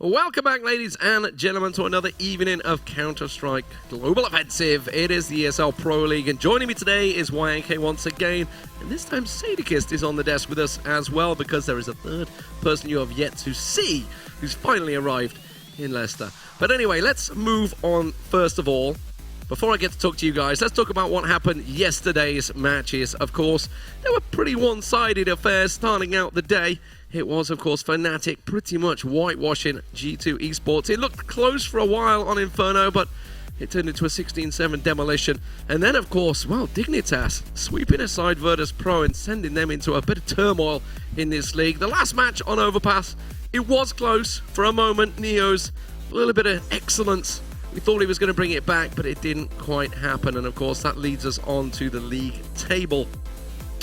Welcome back, ladies and gentlemen, to another evening of Counter-Strike Global Offensive. It is the ESL Pro League, and joining me today is YNK once again. And this time, Sadikist is on the desk with us as well, because there is a third person you have yet to see who's finally arrived in Leicester. But anyway, let's move on first of all. Before I get to talk to you guys, let's talk about what happened yesterday's matches. Of course, they were pretty one-sided affairs starting out the day. It was, of course, Fnatic pretty much whitewashing G2 Esports. It looked close for a while on Inferno, but it turned into a 16-7 demolition. And then, of course, well, Dignitas sweeping aside Virtus Pro and sending them into a bit of turmoil in this league. The last match on Overpass, it was close for a moment. Neo's a little bit of excellence. We thought he was going to bring it back, but it didn't quite happen. And, of course, that leads us on to the league table.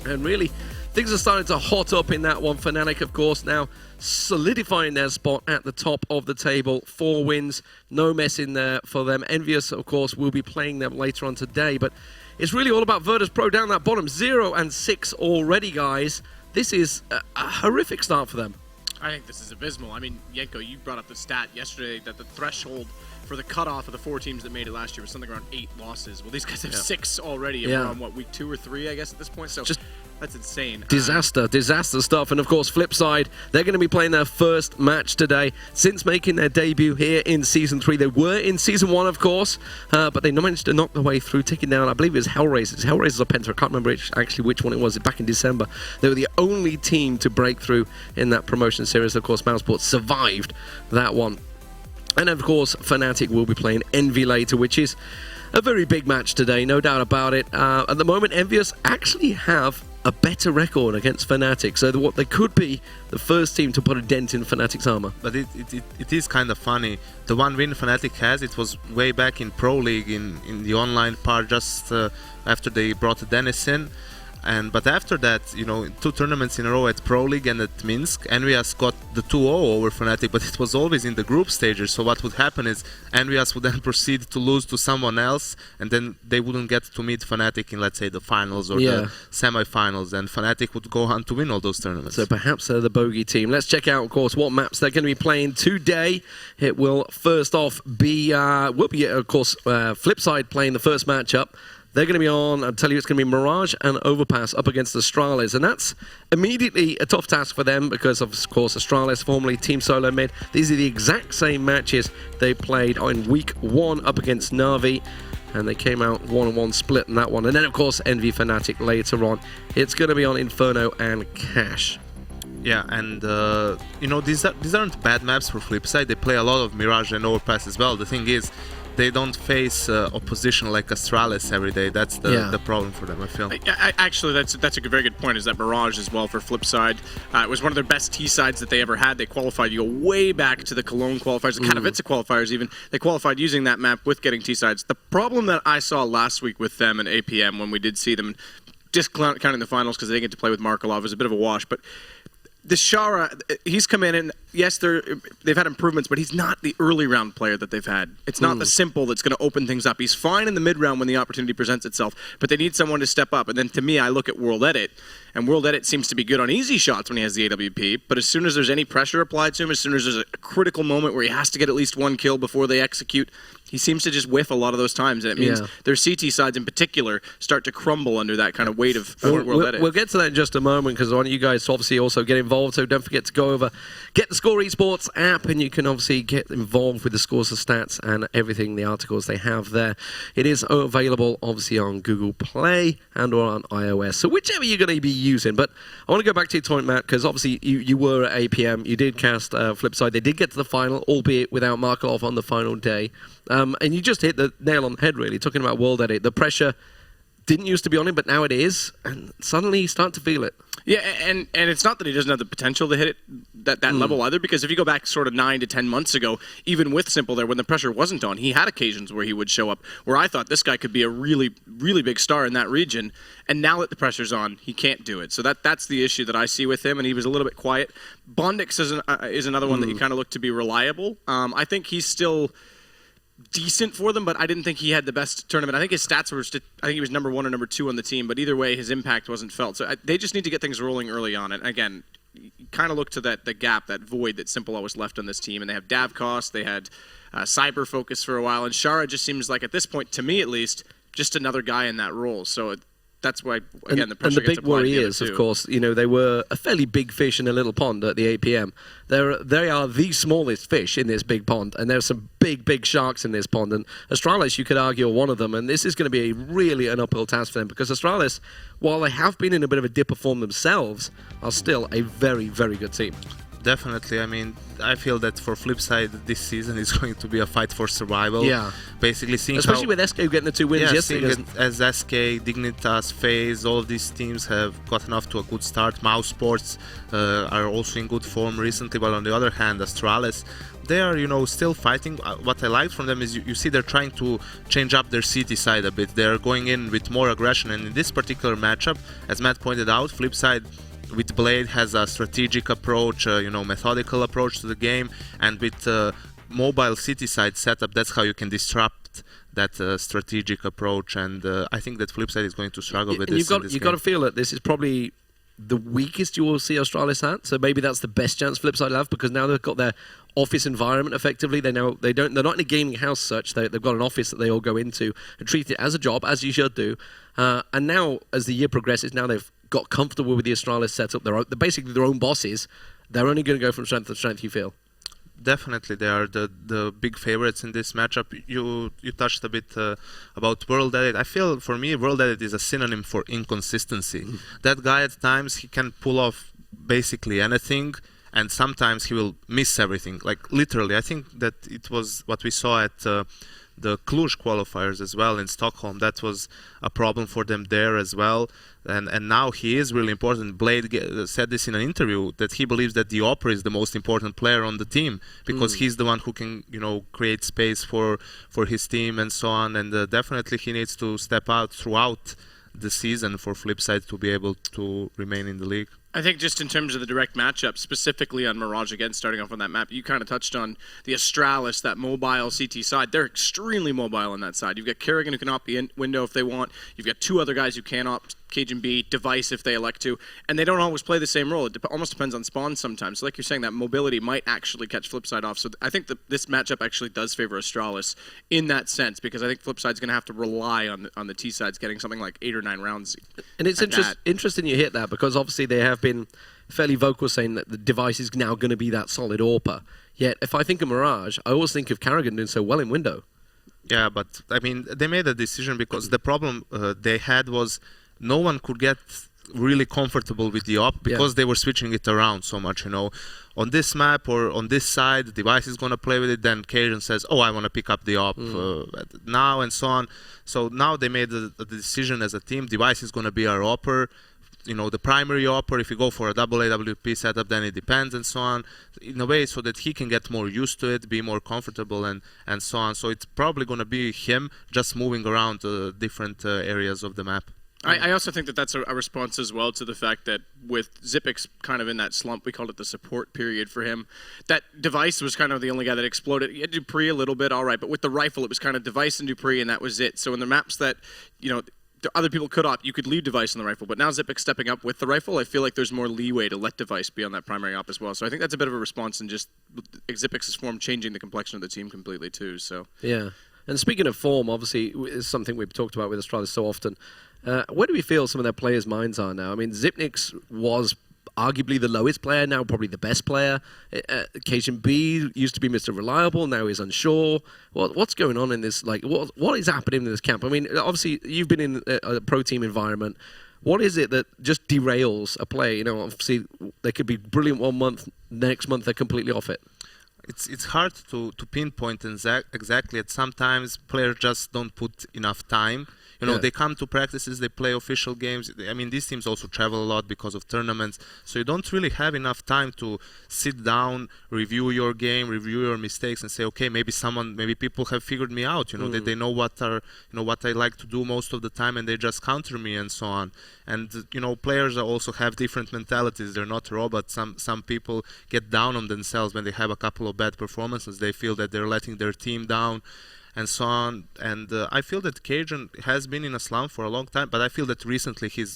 And really, things are starting to hot up in that one. Fnatic, of course, now solidifying their spot at the top of the table. 4 wins, no mess in there for them. Envious, of course, will be playing them later on today. But it's really all about Virtus Pro down that bottom. 0-6 already, guys. This is a horrific start for them. I think this is abysmal. I mean, Yenko, you brought up the stat yesterday that the threshold for the cutoff of the 4 teams that made it last year was something around 8 losses. Well, these guys have 6 already, and we're on, what, week 2 or 3, I guess, at this point? So just that's insane. Disaster stuff. And, of course, FlipSid, they're going to be playing their first match today since making their debut here in Season 3. They were in Season 1, of course, but they managed to knock their way through, taking down, I believe it was Hellraisers. Hellraisers or Penta, I can't remember which one it was, back in December. They were the only team to break through in that promotion series. Of course, Mouseport survived that one. And, of course, Fnatic will be playing Envy later, which is a very big match today, no doubt about it. At the moment, Envious actually have a better record against Fnatic, so what they could be the first team to put a dent in Fnatic's armor. But it is kind of funny. The one win Fnatic has, it was way back in Pro League, in the online part, just after they brought Dennis in. But after that, you know, 2 tournaments in a row at Pro League and at Minsk, Envious got the 2-0 over Fnatic, but it was always in the group stages. So what would happen is Envious would then proceed to lose to someone else, and then they wouldn't get to meet Fnatic in, let's say, the finals or the semi-finals, and Fnatic would go on to win all those tournaments. So perhaps they're the bogey team. Let's check out, of course, what maps they're going to be playing today. It will first off be, of course, FlipSid playing the first matchup. They're going to be on, I'll tell you, it's going to be Mirage and Overpass up against Astralis. And that's immediately a tough task for them because, of course, Astralis, formerly Team Solo Mid, these are the exact same matches they played in week 1 up against Na'Vi. And they came out 1-1 split in that one. And then, of course, Envy Fnatic later on. It's going to be on Inferno and Cash. Yeah, and you know, these aren't bad maps for FlipSid. They play a lot of Mirage and Overpass as well. The thing is, they don't face opposition like Astralis every day. That's the problem for them, I feel. Actually, that's a very good point, is that Mirage as well for FlipSid. It was one of their best T-sides that they ever had. They qualified, you go way back to the Cologne qualifiers, the Katowice qualifiers even. They qualified using that map with getting T-sides. The problem that I saw last week with them and APM when we did see them, just counting the finals because they didn't get to play with Markelov, was a bit of a wash, but the Shara, he's come in and yes, they've had improvements, but he's not the early round player that they've had. It's not the simple that's going to open things up. He's fine in the mid round when the opportunity presents itself, but they need someone to step up. And then to me, I look at World Edit, and World Edit seems to be good on easy shots when he has the AWP, but as soon as there's any pressure applied to him, as soon as there's a critical moment where he has to get at least 1 kill before they execute, he seems to just whiff a lot of those times, and it means their CT sides in particular start to crumble under that kind of weight of World Edit. We'll get to that in just a moment, because I want you guys to obviously also get involved, so don't forget to go over, get the Score Esports app, and you can obviously get involved with the scores, the stats, and everything, the articles they have there. It is available, obviously, on Google Play and or on iOS, so whichever you're going to be using. But I want to go back to your point, Matt, because obviously you were at APM, you did cast FlipSid, they did get to the final, albeit without Markelov on the final day. And you just hit the nail on the head, really, talking about World Edit. The pressure didn't used to be on him, but now it is, and suddenly you start to feel it. Yeah, and it's not that he doesn't have the potential to hit it that level either, because if you go back sort of 9 to 10 months ago, even with Simple there, when the pressure wasn't on, he had occasions where he would show up, where I thought this guy could be a really, really big star in that region, and now that the pressure's on, he can't do it. So that's the issue that I see with him, and he was a little bit quiet. Bondix is another one that you kind of look to be reliable. I think he's still decent for them, but I didn't think he had the best tournament. I think his stats were, I think he was number 1 or number 2 on the team, but either way, his impact wasn't felt. So they just need to get things rolling early on. And again, kind of look to the gap, that void that Simple always left on this team. And they have Davkos, they had Cyber Focus for a while, and Shara just seems like, at this point, to me at least, just another guy in that role. So that's why, again, the pressure gets applied. And the big worry is, of course, they were a fairly big fish in a little pond at the 8 p.m. They are the smallest fish in this big pond, and there's some big sharks in this pond. And Astralis, you could argue, are one of them. And this is going to be really an uphill task for them, because Astralis, while they have been in a bit of a dip of form themselves, are still a very good team. Definitely. I mean, I feel that for FlipSid this season is going to be a fight for survival. Yeah. Basically seeing especially with SK getting the 2 wins yesterday. As SK, Dignitas, FaZe, all of these teams have gotten off to a good start. Mouse Sports are also in good form recently, but on the other hand, Astralis, they are, still fighting. What I like from them is you see they're trying to change up their CT side a bit. They're going in with more aggression, and in this particular matchup, as Matt pointed out, FlipSid with Blade has a strategic approach, methodical approach to the game, and with mobile city side setup, that's how you can disrupt that strategic approach. And I think that FlipSid is going to struggle with this. You've got to feel that this is probably the weakest you will see Astralis at. So maybe that's the best chance FlipSid have, because now they've got their office environment effectively. They're not in a gaming house such. They've got an office that they all go into and treat it as a job, as you should do. And now, as the year progresses, now they've got comfortable with the Astralis setup. They're basically their own bosses. They're only going to go from strength to strength, you feel? Definitely, they are the big favorites in this matchup. You touched a bit about World Edit. I feel, for me, World Edit is a synonym for inconsistency. That guy, at times, he can pull off basically anything, and sometimes he will miss everything. Like, literally, I think that it was what we saw at the Cluj qualifiers as well in Stockholm. That was a problem for them there as well. And now he is really important. Blade said this in an interview, that he believes that the Opera is the most important player on the team, because he's the one who can, create space for his team and so on. And definitely he needs to step out throughout the season for FlipSid to be able to remain in the league. I think just in terms of the direct matchup, specifically on Mirage, again, starting off on that map, you kind of touched on the Astralis, that mobile CT side. They're extremely mobile on that side. You've got Kerrigan, who can opt the window if they want. You've got 2 other guys who can opt Cajun B, Device if they elect to, and they don't always play the same role. It almost depends on spawn sometimes. So like you're saying, that mobility might actually catch FlipSid off. So I think that this matchup actually does favor Astralis in that sense, because I think FlipSid's going to have to rely on the T sides getting something like 8 or 9 rounds. And it's interesting you hit that, because obviously they have been fairly vocal saying that the Device is now going to be that solid AWPer. Yet if I think of Mirage, I always think of Kerrigan doing so well in window. Yeah, but I mean, they made a decision because the problem they had was no one could get really comfortable with the op, because they were switching it around so much, On this map or on this side, the Device is going to play with it, then Cajun says, oh, I want to pick up the op now, and so on. So now they made a decision as a team. Device is going to be our opper, the primary opper. If you go for a double AWP setup, then it depends, and so on, in a way, so that he can get more used to it, be more comfortable, and so on. So it's probably going to be him just moving around different areas of the map. I also think that that's a response as well to the fact that with Zipix kind of in that slump, we called it the support period for him, that Device was kind of the only guy that exploded. He had Dupree a little bit, all right, but with the rifle, it was kind of Device and Dupree, and that was it. So in the maps that, other people could opt, you could leave Device on the rifle, but now Zipix stepping up with the rifle, I feel like there's more leeway to let Device be on that primary op as well. So I think that's a bit of a response, and just Zipix's form changing the complexion of the team completely too. So yeah. And speaking of form, obviously, it's something we've talked about with Astralis so often. Where do we feel some of their players' minds are now? I mean, Zipnix was arguably the lowest player, now probably the best player. Cajun B used to be Mr. Reliable, now he's unsure. What's going on in this? Like, what is happening in this camp? I mean, obviously, you've been in a pro team environment. What is it that just derails a play? Obviously, they could be brilliant one month, next month they're completely off it. It's hard to pinpoint exactly. Sometimes players just don't put enough time. They come to practices, they play official games. I mean, these teams also travel a lot because of tournaments. So you don't really have enough time to sit down, review your game, review your mistakes, and say, okay, maybe people have figured me out. They know what I like to do most of the time, and they just counter me and so on. And players also have different mentalities. They're not robots. Some people get down on themselves when they have a couple of bad performances. They feel that they're letting their team down. and so on. And I feel that Cajun has been in a slump for a long time, but I feel that recently he's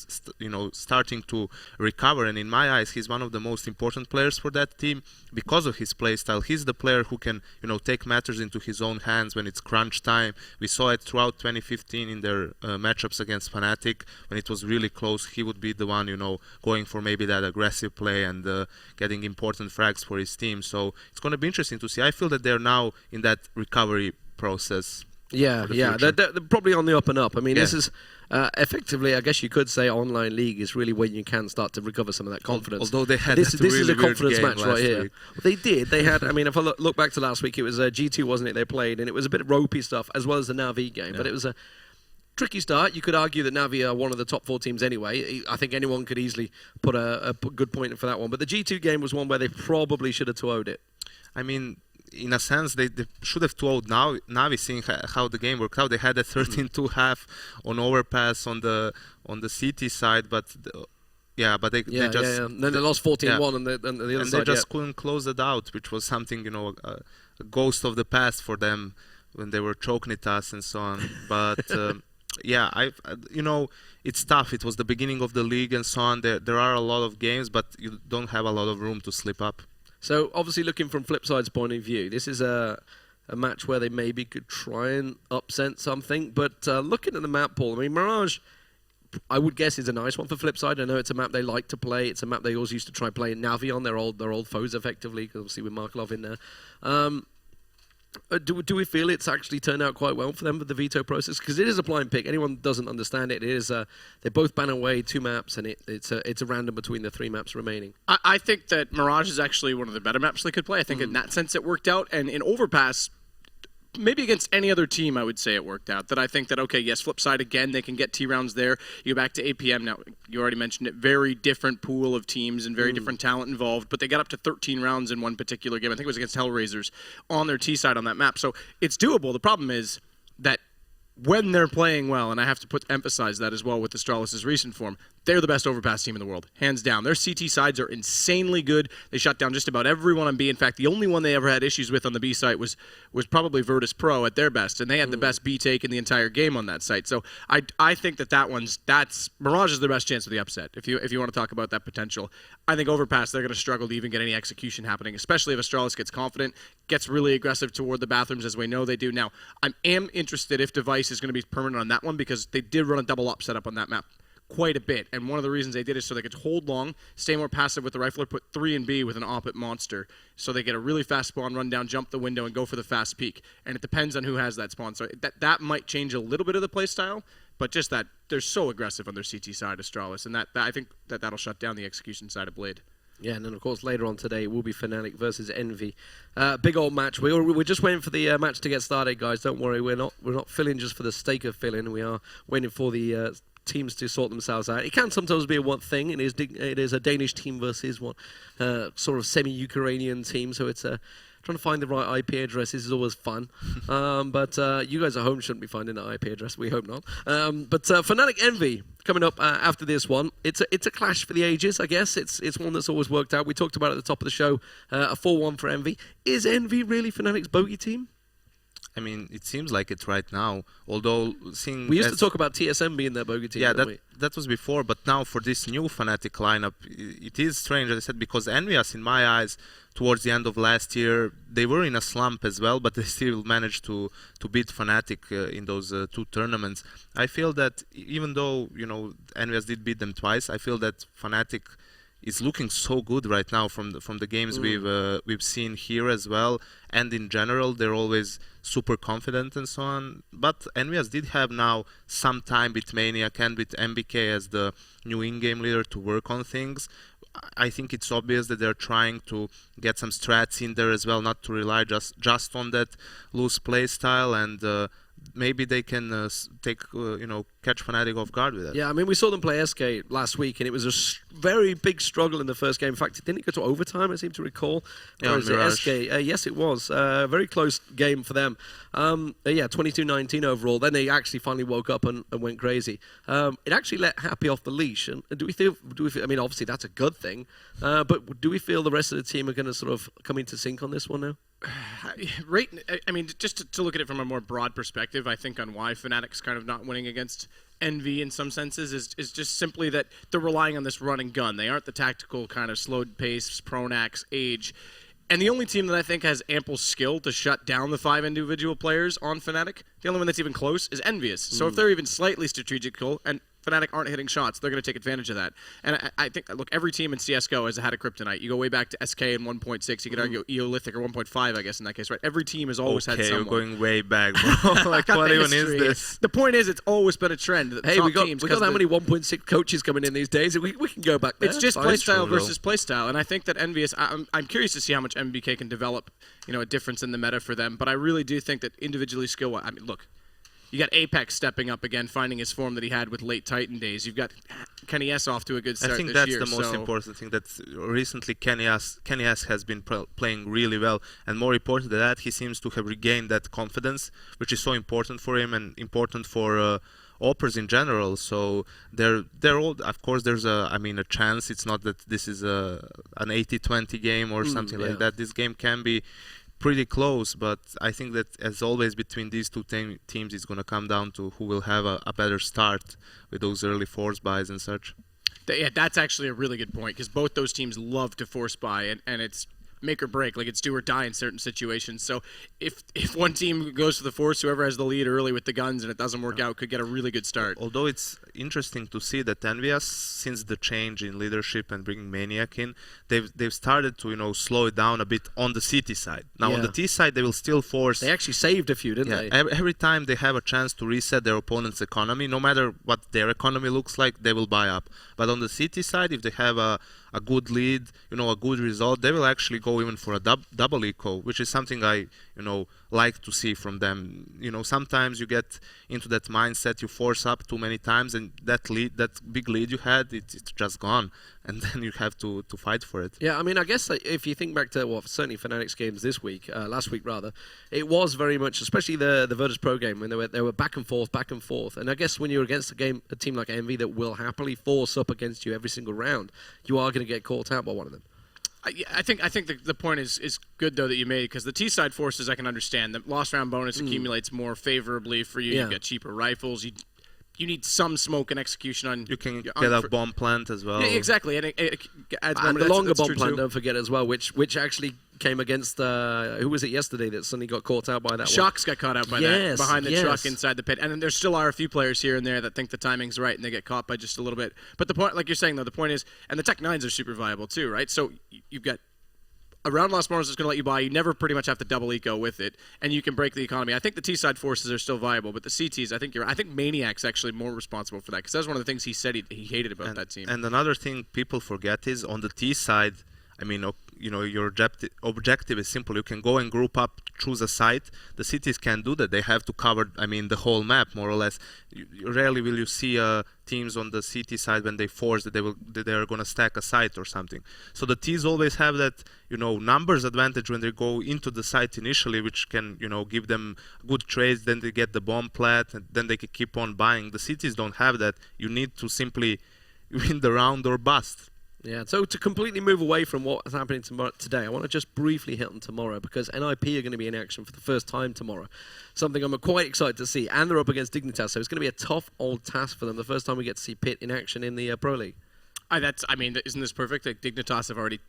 starting to recover. And in my eyes, he's one of the most important players for that team because of his play style. He's the player who can take matters into his own hands when it's crunch time. We saw it throughout 2015 in their matchups against Fnatic. When it was really close, he would be the one going for maybe that aggressive play and getting important frags for his team. So it's going to be interesting to see. I feel that they're now in that recovery process. Yeah, they're probably on the up and up. I mean, this is effectively, I guess you could say, online league is really when you can start to recover some of that confidence. Although they had this really is a confidence game match right here. week. Well, they did. They had. I mean, if I look back to last week, it was G2, wasn't it? They played, and it was a bit ropey stuff as well as the Navi game. But it was a tricky start. You could argue that Navi are one of the top 4 teams anyway. I think anyone could easily put a good point in for that one. But the G2 game was one where they probably should have 2-0'd it. I mean, in a sense, they should have 2-0'd Navi, seeing how the game worked out. They had a 13-2 half on overpass on the CT side, but they just... And then they lost 14-1 on the other side. And they just couldn't close it out, which was something, a ghost of the past for them when they were choking at us and so on. But... it's tough. It was the beginning of the league and so on. There are a lot of games, but you don't have a lot of room to slip up. So, obviously, looking from FlipSide's point of view, this is a match where they maybe could try and upset something. But looking at the map, Paul, I mean, Mirage, I would guess, is a nice one for FlipSide. I know it's a map they like to play. It's a map they always used to try playing Navi on, their old foes, effectively, because obviously with Markelov in there. Do we feel it's actually turned out quite well for them with the veto process? Because it is a blind pick. Anyone doesn't understand it. It is they both ban away 2 maps, and it's a random between the 3 maps remaining. I think that Mirage is actually one of the better maps they could play. I think in that sense it worked out. And in Overpass, maybe against any other team, I would say it worked out. That I think that, okay, yes, FlipSide, again, they can get T rounds there. You go back to APM now. You already mentioned it. Very different pool of teams and very different talent involved. But they got up to 13 rounds in one particular game. I think it was against Hellraisers on their T side on that map. So it's doable. The problem is that when they're playing well, and I have to emphasize that as well with Astralis' recent form, they're the best Overpass team in the world, hands down. Their CT sides are insanely good. They shut down just about everyone on B. In fact, the only one they ever had issues with on the B site was probably Virtus Pro at their best, and they had the best B take in the entire game on that site. So I think that's Mirage is their best chance of the upset. If you want to talk about that potential, I think Overpass, they're going to struggle to even get any execution happening, especially if Astralis gets confident, gets really aggressive toward the bathrooms as we know they do. Now, I am interested if Device is going to be permanent on that one because they did run a double up setup on that map quite a bit, and one of the reasons they did is so they could hold long, stay more passive with the rifler, put 3 in B with an op at monster, so they get a really fast spawn, run down, jump the window, and go for the fast peek. And it depends on who has that spawn, so that might change a little bit of the play style, but just that they're so aggressive on their CT side, Astralis, and that I think that'll shut down the execution side of Blade. Yeah, and then of course later on today it will be Fnatic versus Envy. Big old match. We're just waiting for the match to get started, guys. Don't worry, we're not filling just for the sake of filling. We are waiting for the teams to sort themselves out. It can sometimes be a one thing. It is a Danish team versus one sort of semi-Ukrainian team, so it's trying to find the right IP addresses is always fun. But you guys at home shouldn't be finding that IP address. We hope not. But Fnatic Envy coming up after this one. It's a clash for the ages, I guess. It's one that's always worked out. We talked about it at the top of the show. A 4-1 for Envy. Is Envy really Fnatic's bogey team? I mean, it seems like it right now. Although seeing we used to talk about TSM being their bogey team. Yeah, that was before. But now for this new Fnatic lineup, it is strange, as I said, because Envious, in my eyes, towards the end of last year, they were in a slump as well, but they still managed to beat Fnatic in those 2 tournaments. I feel that even though Envious did beat them twice, I feel that Fnatic is looking so good right now from the games we've seen here as well, and in general they're always super confident and so on. But Envious did have now some time with Maniac and with MBK as the new in-game leader to work on things. I think it's obvious that they're trying to get some strats in there as well, not to rely just on that loose play style, and maybe they can catch Fnatic off guard with it. Yeah, I mean, we saw them play SK last week, and it was a very big struggle in the first game. In fact, it didn't go to overtime, I seem to recall. Yeah, SK, yes, it was. Very close game for them. 22-19 overall. Then they actually finally woke up and went crazy. It actually let Happy off the leash. And do we feel? I mean, obviously that's a good thing. But do we feel the rest of the team are going to sort of come into sync on this one now? right. I mean, just to look at it from a more broad perspective, I think on why Fnatic's kind of not winning against Envy in some senses is just simply that they're relying on this run and gun. They aren't the tactical kind of slowed pace, Pronax, Age. And the only team that I think has ample skill to shut down the 5 individual players on Fnatic, the only one that's even close, is Envious. So if they're even slightly strategical, and Fnatic aren't hitting shots, they're going to take advantage of that. And I think, look, every team in CSGO has had a kryptonite. You go way back to SK in 1.6, you could argue Eolithic or 1.5, I guess, in that case, right? Every team has always had someone. Okay, you're going way back, bro. Like, what even is this? The point is, it's always been a trend. That Hey, we got how many 1.6 coaches coming in these days? We can go back there. It's just playstyle versus playstyle, and I think that Envious. I'm curious to see how much MBK can develop, a difference in the meta for them. But I really do think that individually skill. I mean, look. You got Apex stepping up again, finding his form that he had with late Titan days. You've got Kenny S off to a good start this year. I think that's the most important thing. That recently Kenny S has been playing really well, and more important than that, he seems to have regained that confidence, which is so important for him and important for Oppers in general. So they're all. Of course, there's a chance. It's not that this is an 80-20 game or something like that. This game can be pretty close, but I think that as always between these two teams it's going to come down to who will have a better start with those early force buys and such. Yeah, that's actually a really good point, because both those teams love to force buy, and it's make or break, like it's do or die in certain situations. So if one team goes to the force, whoever has the lead early with the guns and it doesn't work out could get a really good start. Although it's interesting to see that Envious, since the change in leadership and bringing Maniac in, they've started to slow it down a bit on the CT side. Now on the T side they will still force. They actually saved a few, didn't they? Every time they have a chance to reset their opponent's economy, no matter what their economy looks like, they will buy up. But on the CT side, if they have a good lead, a good result, they will actually go even for a double eco, which is something I, like to see from them. Sometimes you get into that mindset, you force up too many times, and that big lead you had, it's just gone, and then you have to fight for it. Yeah, I mean, I guess if you think back to certainly Fnatic's games this week, last week rather, it was very much, especially the Virtus Pro game, when they were back and forth. And I guess when you're against a team like Envy that will happily force up against you every single round, you are going to get caught out by one of them. I think the point is good, though, that you made, because the T-side forces I can understand. The lost round bonus accumulates more favorably for you. You get cheaper rifles. You need some smoke and execution on. You can get a bomb plant as well. Yeah, exactly. And it adds and the longer bomb plant, don't forget as well, which actually came against who was it yesterday that suddenly got caught out by that Shocks got caught out by that behind the truck inside the pit. And then there still are a few players here and there that think the timing's right and they get caught by just a little bit. But the point, like you're saying, though, the point is, and the Tech 9s are super viable too, right? So you've got a round loss bonus is going to let you buy. You never pretty much have to double eco with it, and you can break the economy. I think the T-side forces are still viable, but the CTs, I think Maniac's actually more responsible for that, because that's one of the things he said he hated about that team. And another thing people forget is on the T side, I mean, your objective is simple. You can go and group up, choose a site. The cities can't do that. They have to cover, the whole map, more or less. Rarely will you see teams on the CT side when they force that they're going to stack a site or something. So the Ts always have that, numbers advantage when they go into the site initially, which can, give them good trades. Then they get the bomb plat, and then they can keep on buying. The cities don't have that. You need to simply win the round or bust. Yeah, so to completely move away from what's happening today, I want to just briefly hit on tomorrow, because NIP are going to be in action for the first time tomorrow. Something I'm quite excited to see. And they're up against Dignitas, so it's going to be a tough old task for them. The first time we get to see Pit in action in the Pro League. Isn't this perfect? Like, Dignitas have already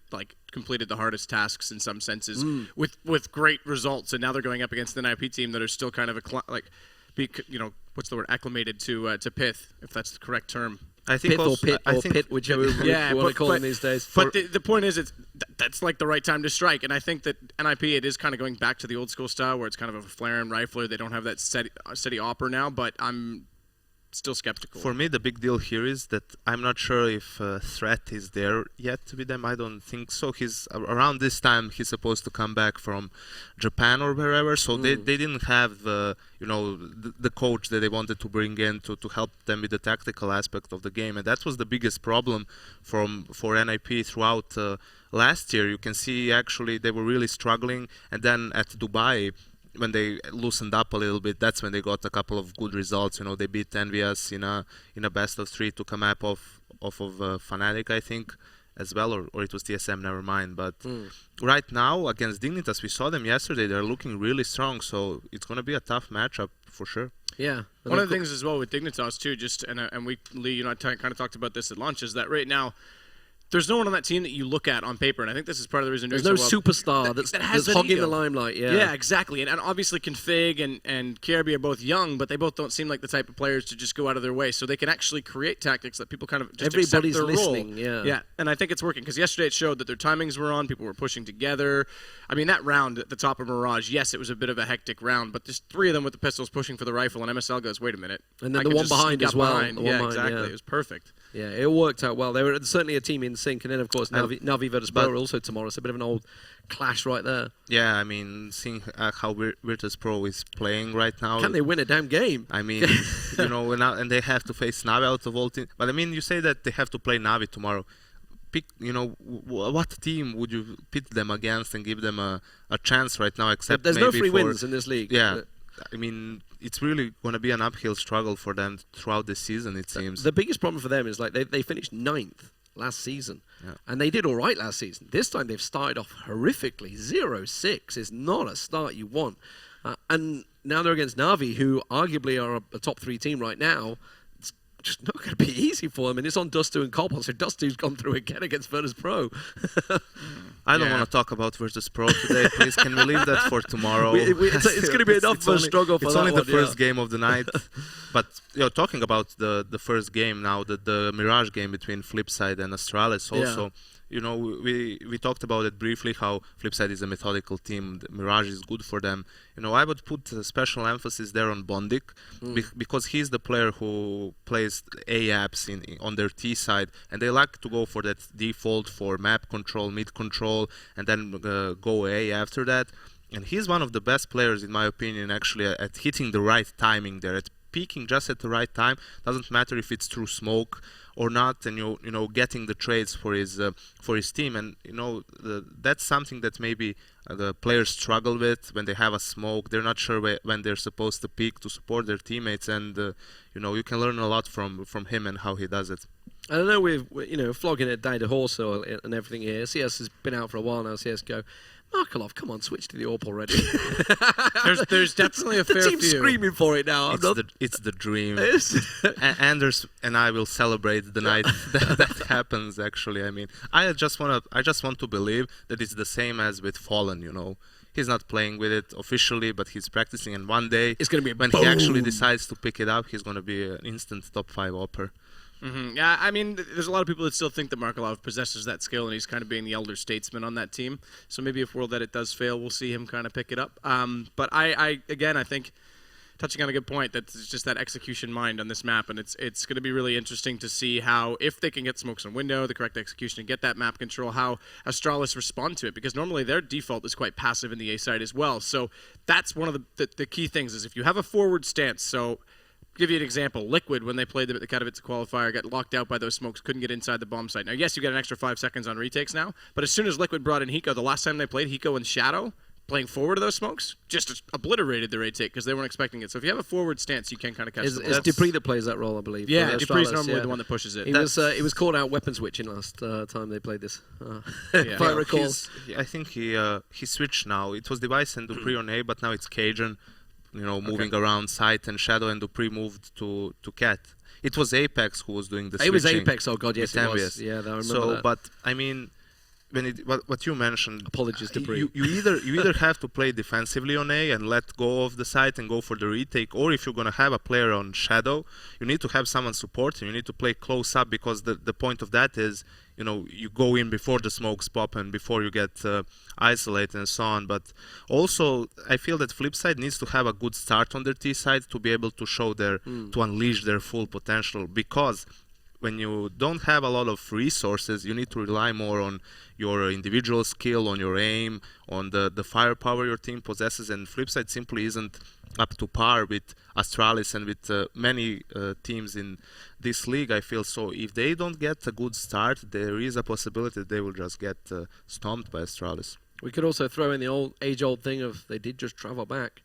completed the hardest tasks in some senses with great results, and now they're going up against the NIP team that are still kind of what's the word, acclimated to Pith, if that's the correct term. I think Pit, whichever you want to call them these days. But the point is, that's like the right time to strike, and I think that NIP, it is kind of going back to the old school style where it's kind of a flare and rifler. They don't have that steady opper now, but I'm still skeptical. For me, the big deal here is that I'm not sure if Threat is there yet with them. I don't think so. He's around this time he's supposed to come back from Japan or wherever, so they didn't have the coach that they wanted to bring in to help them with the tactical aspect of the game, and that was the biggest problem for NIP throughout last year. You can see actually they were really struggling, and then at Dubai, when they loosened up a little bit, that's when they got a couple of good results. They beat Envious in a best of 3 to come up off of Fnatic, I think, as well, or it was TSM, never mind. But right now, against Dignitas, we saw them yesterday. They're looking really strong, so it's going to be a tough matchup for sure. Yeah. One of the things as well with Dignitas too, and we, Lee, you know, kind of talked about this at lunch, is that right now there's no one on that team that you look at on paper, and I think this is part of the reason there's no superstar that's hogging the limelight. Yeah, exactly. And obviously Config and KRB are both young, but they both don't seem like the type of players to just go out of their way. So they can actually create tactics that people kind of just accept their listening. Role. Yeah, and I think it's working because yesterday it showed that their timings were on. People were pushing together. I mean, that round at the top of Mirage, yes, it was a bit of a hectic round, but just 3 of them with the pistols pushing for the rifle, and MSL goes, wait a minute. And then the one behind as well. Yeah, exactly. It was perfect. Yeah, it worked out well. They were certainly a team in sync, and then of course Navi versus Pro are also tomorrow. It's a bit of an old clash right there. Yeah, I mean, seeing how Virtus Pro is playing right now. Can they win a damn game? I mean, you know, and they have to face Navi out of all teams. But I mean, you say that they have to play Navi tomorrow. Pick, you know, what team would you pit them against and give them a chance right now? Except there's maybe no free wins in this league. Yeah. I mean, it's really going to be an uphill struggle for them throughout the season, it seems. The biggest problem for them is like they finished 9th last season, and they did all right last season. This time they've started off horrifically. 0-6 is not a start you want. And now they're against Navi, who arguably are a top 3 team right now. It's just not going to be easy for them, and it's on Dustu and Cobalt, so Dustu's gone through again against Virtus Pro. I don't want to talk about Virtus Pro today, please. Can we leave that for tomorrow? It's going to be enough for a struggle for that one. It's only the first game of the night. But, you know, talking about the first game now, the Mirage game between FlipSid and Astralis also, you know, we talked about it briefly, how FlipSid is a methodical team. The Mirage is good for them. You know, I would put a special emphasis there on Bondik because he's the player who plays A apps on their T side, and they like to go for that default for map control, mid control, and then go A after that. And he's one of the best players, in my opinion, actually, at hitting the right timing there, at peaking just at the right time. Doesn't matter if it's through smoke or not, and you know, getting the trades for his team. And you know, that's something that maybe the players struggle with when they have a smoke. They're not sure when they're supposed to peak to support their teammates, and you know, you can learn a lot from him and how he does it. I don't know, we're flogging a dead horse and everything here. CS has been out for a while now, CSGO. Markelov, come on, switch to the AWP already. there's definitely a fair few. The team's screaming for it now. It's the dream. Anders and I will celebrate the night that happens. Actually, I mean, I just want to believe that it's the same as with Fallen. You know, he's not playing with it officially, but he's practicing. And one day, it's going to be when he actually decides to pick it up, he's going to be an instant top 5 AWPer. Yeah, I mean, there's a lot of people that still think that Markelov possesses that skill, and he's kind of being the elder statesman on that team. So maybe if World Edit does fail, we'll see him kind of pick it up. But I think, touching on a good point, that it's just that execution mind on this map, and it's going to be really interesting to see how, if they can get smokes on window, the correct execution, and get that map control, how Astralis respond to it, because normally their default is quite passive in the A side as well. So that's one of the key things, is if you have a forward stance, so give you an example. Liquid, when they played them at the Katowice qualifier, got locked out by those smokes, couldn't get inside the bomb site. Now, yes, you get an extra 5 seconds on retakes now, but as soon as Liquid brought in Hiko, the last time they played Hiko and Shadow, playing forward of those smokes, just obliterated their retake because they weren't expecting it. So if you have a forward stance, you can kind of catch the ball. It's Dupree that plays that role, I believe. Yeah, Dupree's normally the one that pushes it. He was called out weapon switching last time they played this. If I recall. I think he switched now. It was Device and Dupree on A, but now it's Cajun. You know, moving around Sight and Shadow, and Dupree moved to Cat. It was Apex who was doing the switching. It was Apex, oh god, yes it was. Yeah, I remember that. But I mean, what you mentioned. Apologies, Dupree. You either have to play defensively on A and let go of the site and go for the retake, or if you're gonna have a player on Shadow, you need to have someone support him. You need to play close up, because the point of that is, you know, you go in before the smokes pop and before you get isolated and so on. But also, I feel that FlipSid needs to have a good start on their T side to be able to show to unleash their full potential, because when you don't have a lot of resources, you need to rely more on your individual skill, on your aim, on the firepower your team possesses, and FlipSid simply isn't up to par with Astralis and with many teams in this league, I feel. So if they don't get a good start, there is a possibility that they will just get stomped by Astralis. We could also throw in the age-old thing of they did just travel back.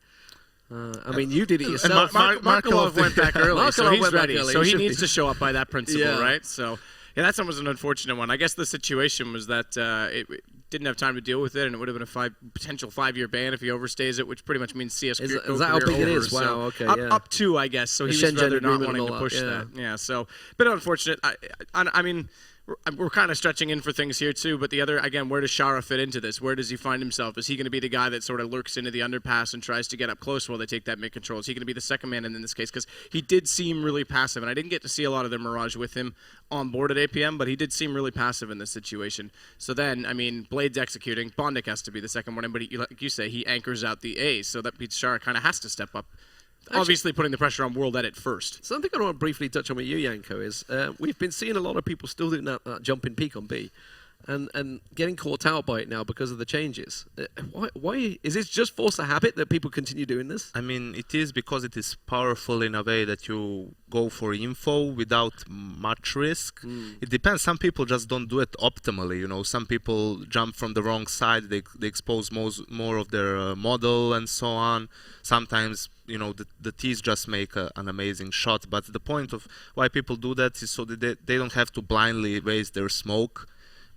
I mean, you did it yourself. Markelov went back early, so he's ready. So he needs be. to show up by that principle, right? So, Yeah, that one was an unfortunate one. I guess the situation was that it didn't have time to deal with it, and it would have been a potential 5-year ban if he overstays it, which pretty much means CS Is career that how big it over, is? Wow, so okay, up to, I guess. So he was rather not wanting to push that. Yeah, so bit unfortunate. I mean, we're kind of stretching in for things here too, but the other, again, where does Shara fit into this? Where does he find himself? Is he going to be the guy that sort of lurks into the underpass and tries to get up close while they take that mid-control? Is he going to be the second man in this case? Because he did seem really passive, and I didn't get to see a lot of the Mirage with him on board at APM, but he did seem really passive in this situation. So then, I mean, Blade's executing. Bondik has to be the second one in, but like you say, he anchors out the A, so that means Shara kind of has to step up. Actually, obviously putting the pressure on World Edit first. Something I want to briefly touch on with you, Yanko, is we've been seeing a lot of people still doing that jump in peak on B and getting caught out by it now because of the changes. Why is this just force of habit that people continue doing this? I mean, it is because it is powerful in a way that you go for info without much risk. It depends. Some people just don't do it optimally. You know, some people jump from the wrong side. They expose more of their model and so on. Sometimes, you know, the T's just make an amazing shot. But the point of why people do that is so that they don't have to blindly raise their smoke.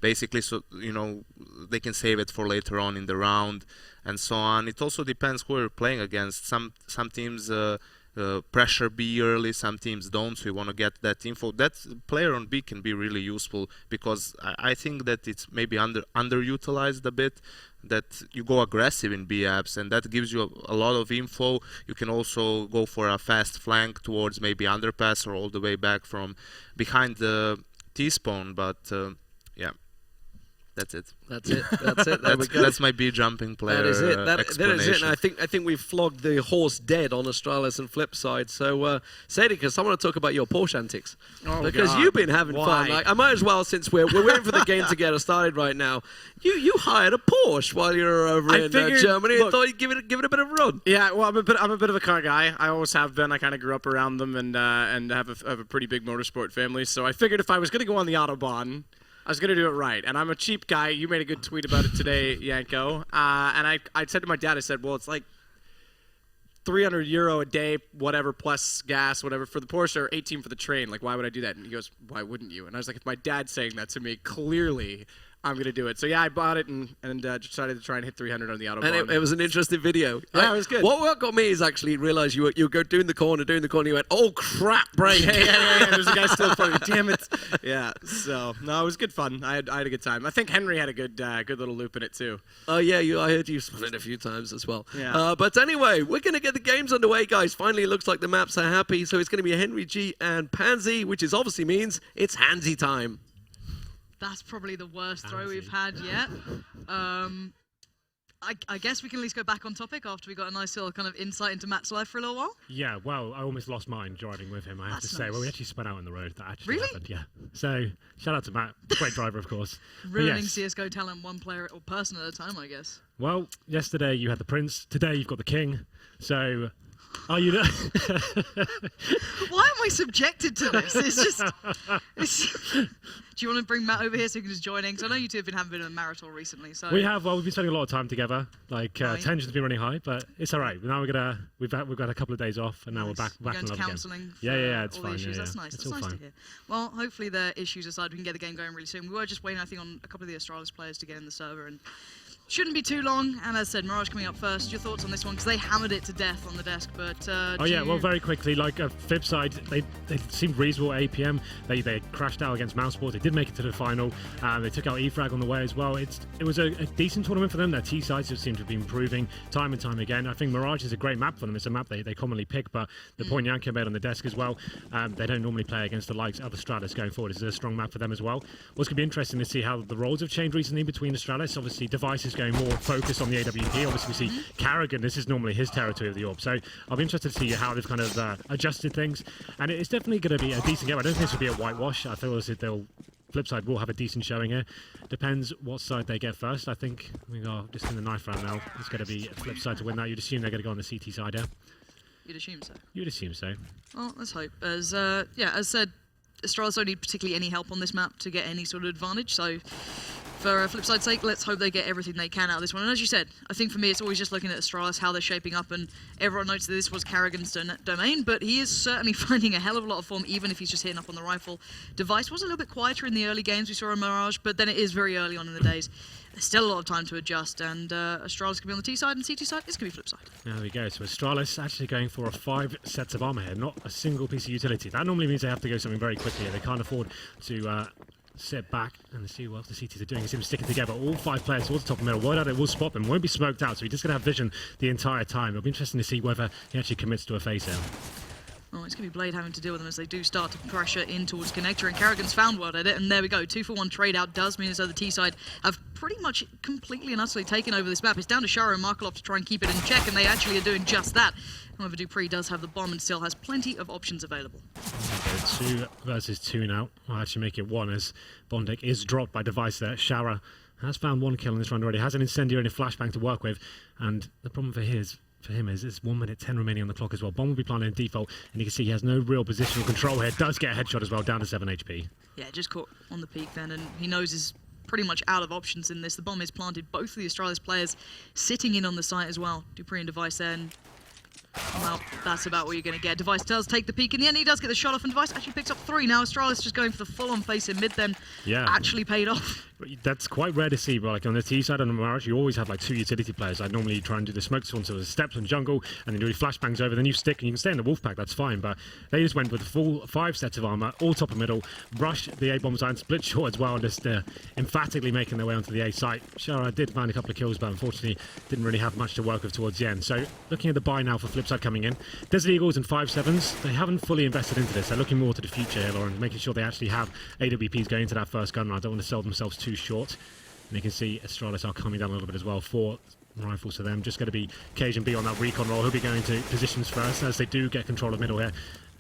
Basically, so, you know, they can save it for later on in the round and so on. It also depends who you're playing against. Some teams pressure B early, some teams don't, so you want to get that info. That player on B can be really useful because I think that it's maybe underutilized a bit, that you go aggressive in B apps, and that gives you a lot of info. You can also go for a fast flank towards maybe underpass or all the way back from behind the T-spawn, but yeah. That's it. That's it. That's it. There we go. That's my B jumping player. That is it. That is it. And I think we've flogged the horse dead on Astralis and FlipSid. So, Sadicus, I want to talk about your Porsche antics because you've been having fun. Like, I might as well, since we're waiting for the game to get us started right now. You hired a Porsche while you were over in Germany. Look, and thought you'd give it a bit of a run. Yeah, well, I'm a bit of a car guy. I always have been. I kind of grew up around them and have a pretty big motorsport family. So I figured if I was going to go on the Autobahn, I was going to do it right. And I'm a cheap guy. You made a good tweet about it today, Yanko. And I said to my dad, I said, well, it's like €300 a day, whatever, plus gas, whatever, for the Porsche, or 18 for the train. Like, why would I do that? And he goes, why wouldn't you? And I was like, if my dad's saying that to me, clearly I'm going to do it. So, yeah, I bought it and decided to try and hit 300 on the Autobahn. And it was an interesting video. Yeah, it was good. What got me is actually realize you were doing the corner, you went, oh, crap, brake. Yeah. There's a guy still playing. Damn it. Yeah, so, no, it was good fun. I had a good time. I think Henry had a good little loop in it, too. Oh, yeah, I heard you spun it a few times as well. Yeah. But anyway, we're going to get the games underway, guys. Finally, it looks like the maps are happy. So it's going to be Henry G and Pansy, which obviously means it's Handsy time. That's probably the worst throw we've had yet. I guess we can at least go back on topic after we got a nice little kind of insight into Matt's life for a little while. Yeah, well, I almost lost mine driving with him, I have to say. Nice. Well, we actually spun out on the road. That actually Really? happened, yeah. So, shout out to Matt. Great driver, of course. Ruining yes. CSGO talent one player or person at a time, I guess. Well, yesterday you had the Prince. Today you've got the King. So, are you... Why am I subjected to this? Do you want to bring Matt over here so he can just join in? Because I know you two have been having a bit of a marital recently. So We have. Well, we've been spending a lot of time together. Like, tension's been running high, but it's all right. Now we've got a couple of days off, and now we're back going in to love counselling again. Yeah, it's all fine. the issues. Yeah, That's nice. It's That's all nice fine. to hear. Well, hopefully the issues aside, we can get the game going really soon. We were just waiting, I think, on a couple of the Astralis players to get in the server, and shouldn't be too long. And as I said, Mirage coming up first. Your thoughts on this one? Because they hammered it to death on the desk. But well, very quickly, like FlipSid, they seemed reasonable at APM. They crashed out against Mouseport. They did make it to the final. They took out EFrag on the way as well. It was a decent tournament for them. Their T sides have seemed to be improving time and time again. I think Mirage is a great map for them. It's a map they commonly pick, but the point Yanko made on the desk as well, they don't normally play against the likes of Astralis going forward. It's a strong map for them as well. What's going to be interesting to see how the roles have changed recently between Astralis. Obviously, Device is going more focused on the AWP. Obviously, we see Carrigan. This is normally his territory of the AWP. So I'll be interested to see how they've kind of adjusted things. And it's definitely going to be a decent game. I don't think this will be a whitewash. I feel as if FlipSid will have a decent showing here. Depends what side they get first. I think we are just in the knife round now. It's going to be FlipSid to win that. You'd assume they're going to go on the CT side, yeah? You'd assume so. You'd assume so. Well, let's hope. As said, Astralis don't need particularly any help on this map to get any sort of advantage. So for FlipSide's sake, let's hope they get everything they can out of this one. And as you said, I think for me it's always just looking at Astralis, how they're shaping up, and everyone notes that this was Carrigan's domain, but he is certainly finding a hell of a lot of form, even if he's just hitting up on the rifle. Device was a little bit quieter in the early games we saw in Mirage, but then it is very early on in the days. There's still a lot of time to adjust, and Astralis can be on the T side, and CT side is going to be FlipSide. There we go. So Astralis actually going for a 5 sets of armor here, not a single piece of utility. That normally means they have to go something very quickly. They can't afford to sit back and see what else the CTs are doing. It's him sticking together. All 5 players towards the top of the middle. Word out, it will spot them. Won't be smoked out, so he's just going to have vision the entire time. It'll be interesting to see whether he actually commits to a face out. Oh, it's going to be Blade having to deal with them as they do start to pressure in towards Connector, and Carrigan's found Word at it, and there we go. 2-for-1 trade out does mean as though the T side have pretty much completely and utterly taken over this map. It's down to Shara and Markelov to try and keep it in check, and they actually are doing just that. However, Dupree does have the bomb and still has plenty of options available. Okay, 2 versus 2 now. I'll actually make it 1 as Bondek is dropped by Device there. Shara has found 1 kill in this round already, has an incendiary and a flashbang to work with, and the problem for him is it's 1 minute 10 remaining on the clock as well. Bomb will be planted in default, and you can see he has no real positional control here. Does get a headshot as well, down to 7 HP. Yeah, just caught on the peak then, and he knows he's pretty much out of options in this. The bomb is planted, both of the Astralis players sitting in on the site as well. Dupree and Device there, and well, that's about what you're going to get. Device does take the peak in the end. He does get the shot off, and Device actually picks up 3. Now Astralis just going for the full-on face in mid then. Yeah. Actually paid off. That's quite rare to see, but like on the T side on the Mirage, you always have like 2 utility players. I normally try and do the smoke swans, so the steps and jungle, and then you do flashbangs over, then you stick, and you can stay in the wolf pack, that's fine. But they just went with the full 5 sets of armor, all top and middle, rushed the A bomb side, split short as well, and just emphatically making their way onto the A site. Shara did find a couple of kills, but unfortunately didn't really have much to work with towards the end. So looking at the buy now for FlipSide coming in, Desert Eagles and 5-7s, they haven't fully invested into this. They're looking more to the future here, Lauren, making sure they actually have AWPs going into that first gun round. Don't want to sell themselves too short. And you can see Astralis are coming down a little bit as well. 4 rifles to them. Just going to be Cajun B on that recon roll. He'll be going to positions first as they do get control of middle here.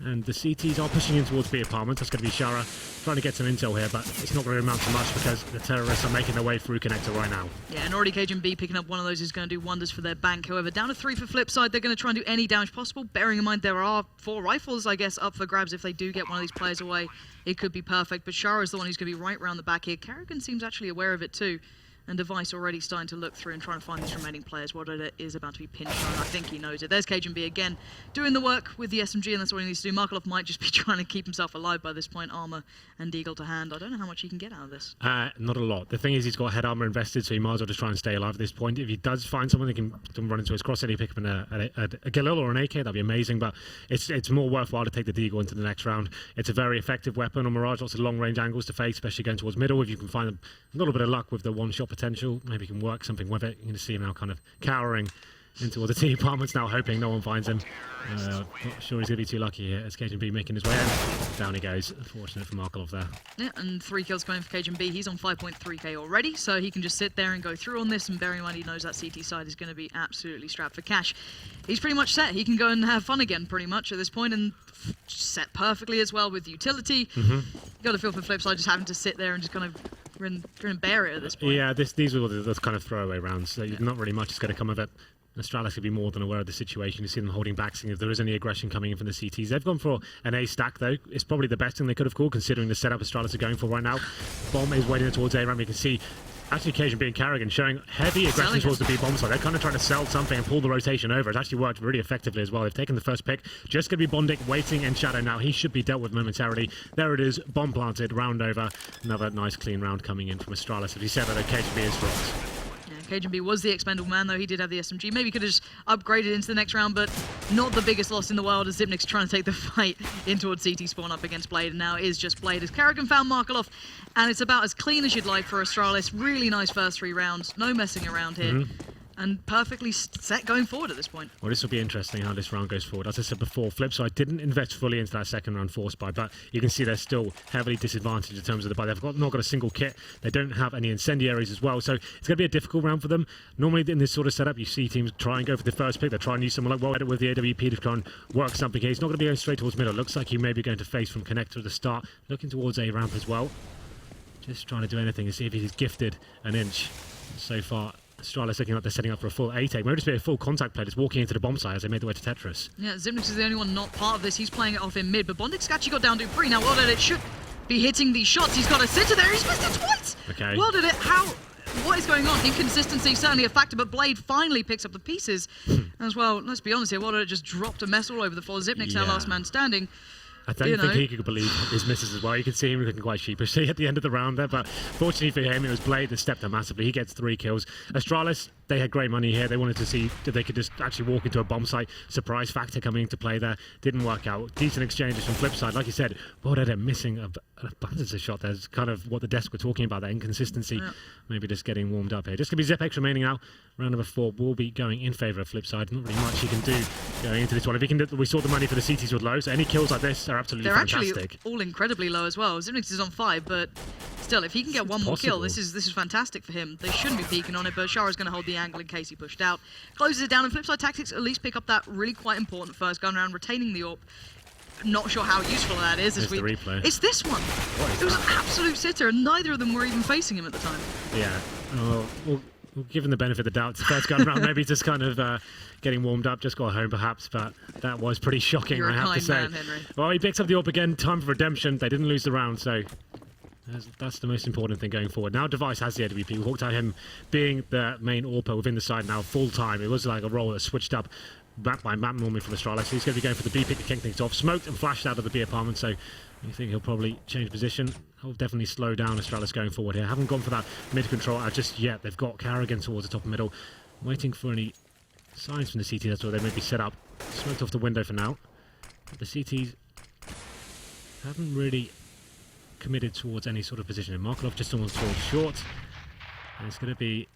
And the CTs are pushing in towards B apartment. That's going to be Shara trying to get some intel here, but it's not going to amount to much because the terrorists are making their way through Connector right now. Yeah, and already Cajun B picking up one of those is going to do wonders for their bank. However, down to 3 for FlipSide. They're going to try and do any damage possible, bearing in mind there are 4 rifles, I guess, up for grabs. If they do get one of these players away, it could be perfect. But Shara is the one who's going to be right around the back here. Carrigan seems actually aware of it too. And Device already starting to look through and trying to find these remaining players. What it is about to be pinched on. I think he knows it. There's Cajun B again, doing the work with the SMG, and that's what he needs to do. Markelov might just be trying to keep himself alive by this point. Armor and Deagle to hand. I don't know how much he can get out of this. Not a lot. The thing is, he's got head armor invested, so he might as well just try and stay alive at this point. If he does find someone that can run into his cross, and he pick up a Galil or an AK, that'd be amazing. But it's more worthwhile to take the Deagle into the next round. It's a very effective weapon on Mirage. Lots of long range angles to face, especially going towards middle. If you can find a little bit of luck with the 1-shot potential, maybe you can work something with it. You're going to see him now kind of cowering into all the T apartments now, hoping no one finds him. Not sure he's going to be too lucky here as Cajun B making his way in. Down he goes. Unfortunate for Markelov there. Yeah, and 3 kills coming for Cajun B. He's on 5.3k already, so he can just sit there and go through on this, and bearing in mind he knows that CT side is going to be absolutely strapped for cash. He's pretty much set. He can go and have fun again pretty much at this point, and set perfectly as well with utility. Got a feel for FlipSide just having to sit there and just kind of grin and bear it at this point. Yeah, these were the kind of throwaway rounds. So not really much is going to come of it. Astralis could be more than aware of the situation. You see them holding back, seeing if there is any aggression coming in from the CTs. They've gone for an A stack, though. It's probably the best thing they could have called, considering the setup Astralis are going for right now. Bomb is waiting towards A ramp. You can see actually Cajun B and Carrigan showing heavy aggression towards the B bomb side. They're kind of trying to sell something and pull the rotation over. It's actually worked really effectively as well. They've taken the first pick. Just going to be Bondic waiting in shadow now. He should be dealt with momentarily. There it is. Bomb planted. Round over. Another nice clean round coming in from Astralis. As he said, that Cajun B is dropped. Cajun B was the expendable man, though. He did have the SMG. Maybe could have just upgraded into the next round, but not the biggest loss in the world as Zipnik's trying to take the fight in towards CT spawn up against Blade, and now it is just Blade as Carrigan found Markelov, and it's about as clean as you'd like for Astralis. Really nice first 3 rounds. No messing around here. And perfectly set going forward at this point. Well, this will be interesting how this round goes forward. As I said before, FlipSide didn't invest fully into that second round force buy, but you can see they're still heavily disadvantaged in terms of the buy. They've not got a single kit. They don't have any incendiaries as well, so it's going to be a difficult round for them. Normally in this sort of setup, you see teams try and go for the first pick. They try and use someone like Well with the AWP to try and work something here. He's not going to be going straight towards middle. It looks like he may be going to face from Connector at the start, looking towards A ramp as well. Just trying to do anything to see if he's gifted an inch so far. Astralis looking like they're setting up for a full A-take. Maybe just be a full contact play, just walking into the bomb site as they made their way to Tetris. Yeah, Zipnix is the only one not part of this. He's playing it off in mid, but Bondic's actually got down to Dupree. Now, what did it should be hitting these shots. He's got a sitter there. He's missed it twice. Okay. Well did it. What is going on? Inconsistency certainly a factor, but Blade finally picks up the pieces as well. Let's be honest here. What did it just dropped a mess all over the floor? Zipnik's our last man standing. I don't think he could believe his misses as well. You can see him looking quite sheepishly at the end of the round there, but fortunately for him, it was Blade that stepped up massively. He gets 3 kills. Astralis, they had great money here. They wanted to see if they could just actually walk into a bomb site. Surprise factor coming into play there. Didn't work out. Decent exchanges from FlipSid. Like you said, they're missing an abundance of shot. There's kind of what the desk were talking about, that inconsistency. Yeah. Maybe just getting warmed up here. Just going to be ZipX remaining now. Round number 4 will be going in favour of FlipSid. Not really much he can do going into this one. If he can, we saw the money for the CTs was low, so any kills like this are absolutely fantastic. They're actually all incredibly low as well. Zipnix is on 5, but still, if he can get one more kill, this is fantastic for him. They shouldn't be peeking on it, but Shara's going to hold the angle in case he pushed out. Closes it down, and FlipSid Tactics at least pick up that really quite important first gun round, retaining the AWP. Not sure how useful that is. It's the replay. It's this one. It was an absolute sitter, and neither of them were even facing him at the time. Yeah. Well, given the benefit of the doubt, first gun round, maybe just kind of getting warmed up, just got home perhaps, but that was pretty shocking, I have to say. Man, Henry. Well, he picks up the AWP again, time for redemption. They didn't lose the round, so that's the most important thing going forward. Now Device has the AWP. We talked about him being the main AWPer within the side now full time. It was like a role that switched up map by map normally from Astralis. So he's going to be going for the B pick to kick things off. Smoked and flashed out of the B apartment, so you think he'll probably change position. He'll definitely slow down Astralis going forward here. Haven't gone for that mid control out just yet. They've got Carrigan towards the top and middle. Waiting for any signs from the CT. That's where they may be set up. Smoked off the window for now. But the CTs haven't really committed towards any sort of positioning. Markelov just almost towards short. And it's going to be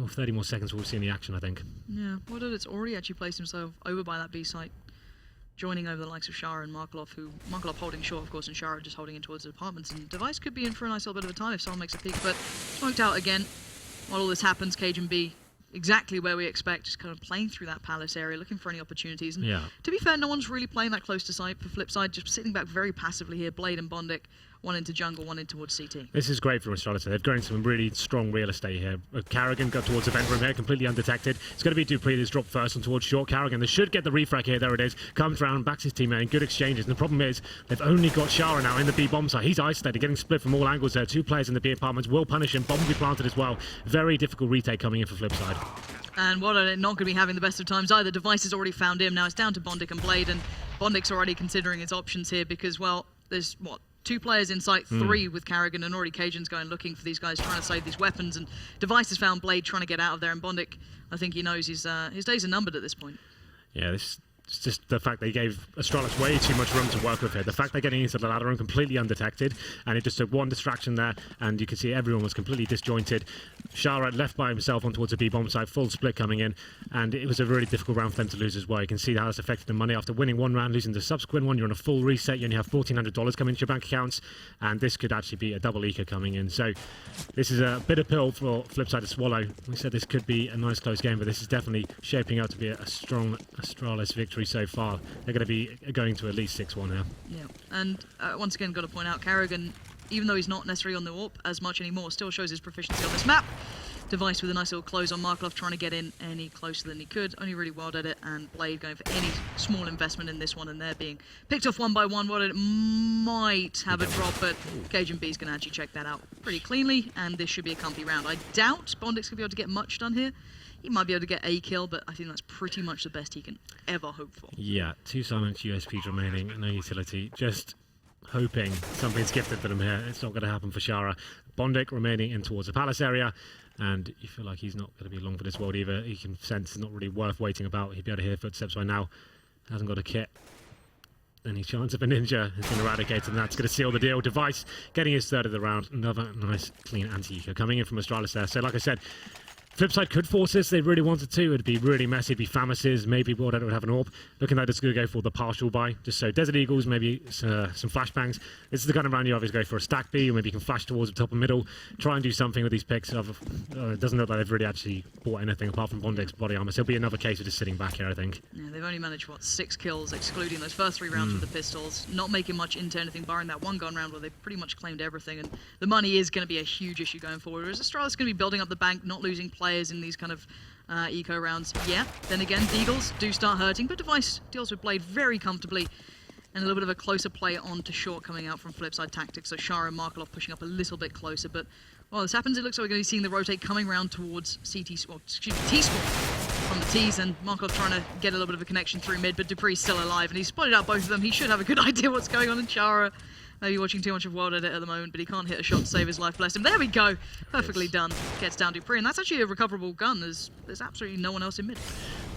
30 more seconds we'll see in the action, I think. Yeah, it's already actually placed himself over by that B site, joining over the likes of Shara and Markelov, Markelov holding short, of course, and Shara just holding in towards the apartments. And Device could be in for a nice little bit of a time if someone makes a peek, but smoked out again. While all this happens, Cajun B exactly where we expect, just kind of playing through that palace area, looking for any opportunities. And to be fair, no one's really playing that close to site for FlipSid, just sitting back very passively here. Blade and Bondic, one into jungle, one in towards CT. This is great for Astralis. They've grown some really strong real estate here. Carrigan got towards the vent room here, completely undetected. It's going to be Dupree that's dropped first and towards short. Carrigan, they should get the refrag here. There it is. Comes round, backs his teammate in good exchanges. And the problem is, they've only got Shara now in the B bomb site. He's isolated, getting split from all angles there. 2 players in the B apartments will punish him. Bomb will be planted as well. Very difficult retake coming in for FlipSid. And what are they not going to be having the best of times either? Device has already found him. Now it's down to Bondic and Blade, and Bondic's already considering his options here because, well, there's, 2 players in sight, 3 with Carrigan, and already Cajun's going looking for these guys, trying to save these weapons, and Device has found Blade trying to get out of there, and Bondic, I think he knows his days are numbered at this point. Yeah, it's just the fact they gave Astralis way too much room to work with here. The fact they're getting into the ladder room completely undetected, and it just took one distraction there, and you can see everyone was completely disjointed. Shara left by himself on towards the B bomb site, full split coming in, and it was a really difficult round for them to lose as well. You can see how it's affected the money. After winning one round, losing the subsequent one, you're on a full reset. You only have $1,400 coming into your bank accounts, and this could actually be a double eco coming in. So this is a bitter pill for FlipSid to swallow. We said this could be a nice close game, but this is definitely shaping up to be a strong Astralis victory so far. They're going to be going to at least 6-1 now. Yeah, and once again, got to point out, Carrigan, even though he's not necessarily on the AWP as much anymore, still shows his proficiency on this map. Device with a nice little close on Markelov, trying to get in any closer than he could. Only really wild at it, and Blade going for any small investment in this one, and they're being picked off one by one. What it might have a drop, but Cajun B is going to actually check that out pretty cleanly, and this should be a comfy round. I doubt Bondic's going to be able to get much done here. He might be able to get a kill, but I think that's pretty much the best he can ever hope for. Yeah, 2 silent USPs remaining, no utility. Just hoping something's gifted for them here. It's not going to happen for Shara. Bondic remaining in towards the palace area, and you feel like he's not going to be long for this world either. He can sense it's not really worth waiting about. He'd be able to hear footsteps right now. Hasn't got a kit. Any chance of a ninja has been eradicated, and that's going to seal the deal. Device getting his 3rd of the round. Another nice, clean anti-eco coming in from Astralis there. So, like I said, FlipSid could force this. They really wanted to. It'd be really messy. It'd be Famises. Maybe World would have an AWP. Looking like it's going to go for the partial buy. Just so Desert Eagles, maybe some flashbangs. This is the kind of round you always go for a stack B, or maybe you can flash towards the top and middle. Try and do something with these picks. It doesn't look like they've really actually bought anything apart from Bondic's body armor. So it'll be another case of just sitting back here, I think. Yeah, they've only managed, 6 kills, excluding those first 3 rounds with the pistols. Not making much into anything, barring that one gun round where they've pretty much claimed everything. And the money is going to be a huge issue going forward. Whereas Astralis going to be building up the bank, not losing players in these kind of eco rounds. Yeah, then again, Deagles do start hurting, but Device deals with Blade very comfortably. And a little bit of a closer play on to short coming out from FlipSid Tactics. So Shara and Markelov pushing up a little bit closer. But while this happens, it looks like we're going to be seeing the rotate coming around towards T-Spawn from the T's. And Markelov trying to get a little bit of a connection through mid, but Dupree's still alive. And he's spotted out both of them. He should have a good idea what's going on in Shara. Maybe watching too much of World Edit at the moment, but he can't hit a shot to save his life. Bless him. There we go. Perfectly done. Gets down Dupree. And that's actually a recoverable gun. There's absolutely no one else in mid.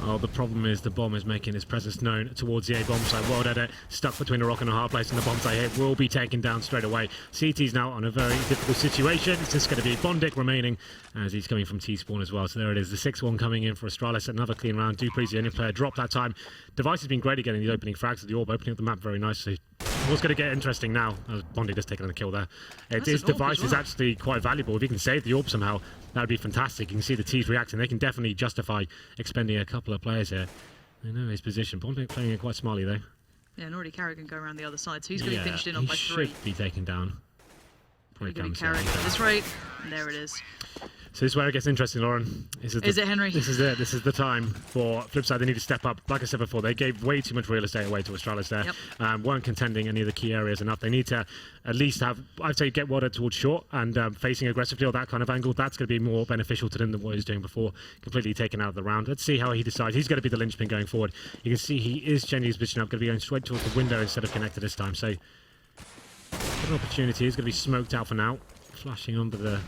Oh, the problem is the bomb is making its presence known towards the A bomb site. World Edit stuck between a rock and a hard place, and the bomb site hit will be taken down straight away. CT's now on a very difficult situation. It's just going to be Bondic remaining as he's coming from T-Spawn as well. So there it is, the 6-1 coming in for Astralis. Another clean round. Dupree's the only player dropped that time. Device has been great at getting the opening frags at the orb, opening up the map very nicely. What's going to get interesting now, as Bondic just taking a kill there. His device is actually quite valuable. If he can save the orb somehow, that would be fantastic. You can see the T's reacting. They can definitely justify expending a couple of players here. They know his position. Bondic playing it quite smartly though. Yeah, and already Carrigan go around the other side, so he's going to be finished in on by 3. He should be taken down. Probably Carrigan at this rate, and there it is. So this is where it gets interesting, Lauren. Is it, Henry? This is it. This is the time for FlipSid. They need to step up. Like I said before, they gave way too much real estate away to Astralis there. Yep. Weren't contending any of the key areas enough. They need to at least have, I'd say, get water towards short and facing aggressively or that kind of angle. That's going to be more beneficial to them than what he was doing before. Completely taken out of the round. Let's see how he decides. He's going to be the linchpin going forward. You can see he is changing his position up. Going to be going straight towards the window instead of connected this time. So good opportunity. He's going to be smoked out for now. Flashing on, but the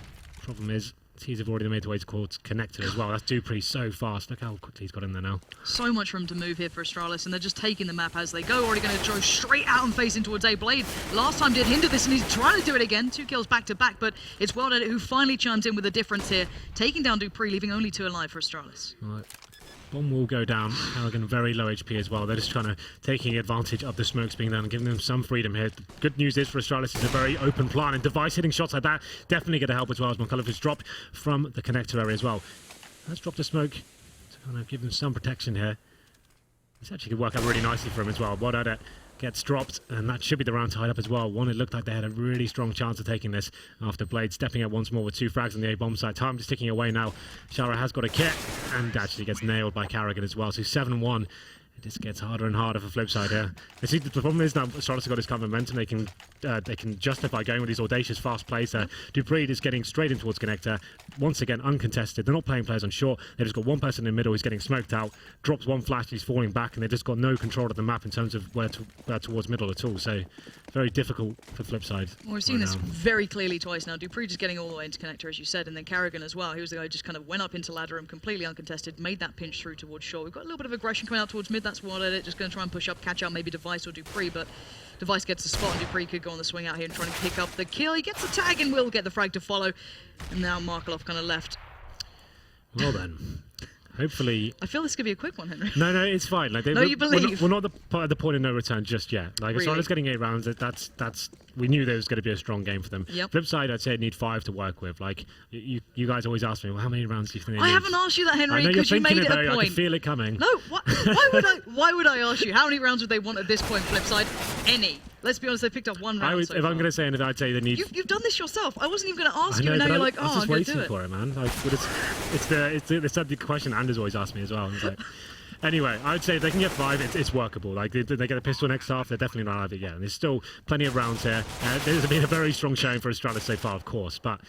problem is T's have already made their way towards connected as well. That's Dupree so fast. Look how quickly he's got in there now. So much room to move here for Astralis, and they're just taking the map as they go. Already going to throw straight out and facing towards A. Blade. Last time did hinder this, and he's trying to do it again. 2 kills back to back, but it's World Edit who finally chimes in with a difference here, taking down Dupree, leaving only 2 alive for Astralis. Right. Bomb will go down. Carrigan very low HP as well. They're just trying to taking advantage of the smokes being down and giving them some freedom here. The good news is for Astralis, it's a very open plan, and Device hitting shots like that definitely going to help as well, as McCullough has dropped from the connector area as well. Let's drop the smoke to kind of give them some protection here. This actually could work out really nicely for him as well. World Edit gets dropped, and that should be the round tied up as well. One, it looked like they had a really strong chance of taking this after Blade stepping out once more with 2 frags on the A bomb site. Time just ticking away now. Shara has got a kit and actually gets nailed by Carrigan as well. So 7-1. It just gets harder and harder for FlipSid here. I see the problem is now Astralis have got this kind of momentum. They can justify going with these audacious fast plays. Dupree is getting straight in towards connector. Once again, uncontested. They're not playing players on short. They've just got one person in the middle who's getting smoked out. Drops one flash, he's falling back, and they've just got no control of the map in terms of where towards middle at all. So very difficult for FlipSid. Well, we've seen this very clearly twice now. Dupree just getting all the way into connector, as you said, and then Carrigan as well. He was the guy who just kind of went up into ladder room, completely uncontested, made that pinch through towards short. We've got a little bit of aggression coming out towards mid. That's World Edit, just going to try and push up, catch out maybe Device or Dupree, but Device gets the spot, and Dupree could go on the swing out here and try and pick up the kill. He gets the tag and will get the frag to follow. And now Markelov kind of left. Well then, hopefully. I feel this could be a quick one, Henry. No, it's fine. Like, you believe. We're not at the point of no return just yet. Like, as far as getting 8 rounds, that's we knew there was going to be a strong game for them. Yep. FlipSid, I'd say need 5 to work with. Like, you guys always ask me, well, how many rounds do you think they need? I haven't asked you that, Henry, because you made it a point. I can feel it coming. No, why would I ask you? How many rounds would they want at this point, FlipSid? Any. Let's be honest, they picked up 1 round so if far. I'm going to say anything, I'd say they need... You've done this yourself. I wasn't even going to ask you, and now you're like, oh, I'm going to do it. I was just waiting for it, man. Like, it's the question Anders always asks me as well. It's like, anyway, I'd say if they can get 5, it's workable. Like, they get a pistol next half, they're definitely not out of it yet. And there's still plenty of rounds here. There's been a very strong showing for Astralis so far, of course, but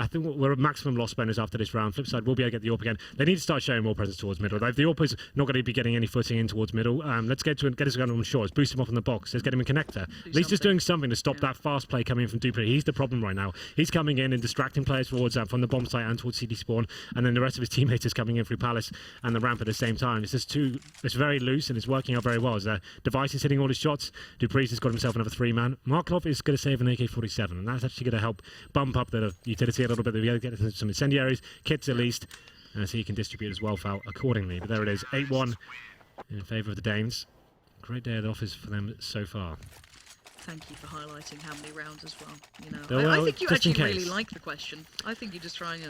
I think we're at maximum loss spenders after this round. FlipSid will be able to get the AWP again. They need to start showing more presence towards middle. If the AWP is not going to be getting any footing in towards middle, let's get his gun on shores, boost him off in the box, let's get him in connector. At least just doing something to stop that fast play coming in from Dupree. He's the problem right now. He's coming in and distracting players towards from the bomb site and towards CD spawn, and then the rest of his teammates is coming in through Palace and the ramp at the same time. It's just it's very loose and it's working out very well. As Device is hitting all his shots, Dupree's has got himself another 3-man. Markelov is going to save an AK-47, and that's actually going to help bump up the utility a little bit. They're get some incendiaries, kits at least, so he can distribute his wealth out accordingly. But there it is, 8-1 in favour of the Danes. Great day at the office for them so far. Thank you for highlighting how many rounds as well. You know, well, I think you actually really like the question. I think you just try and,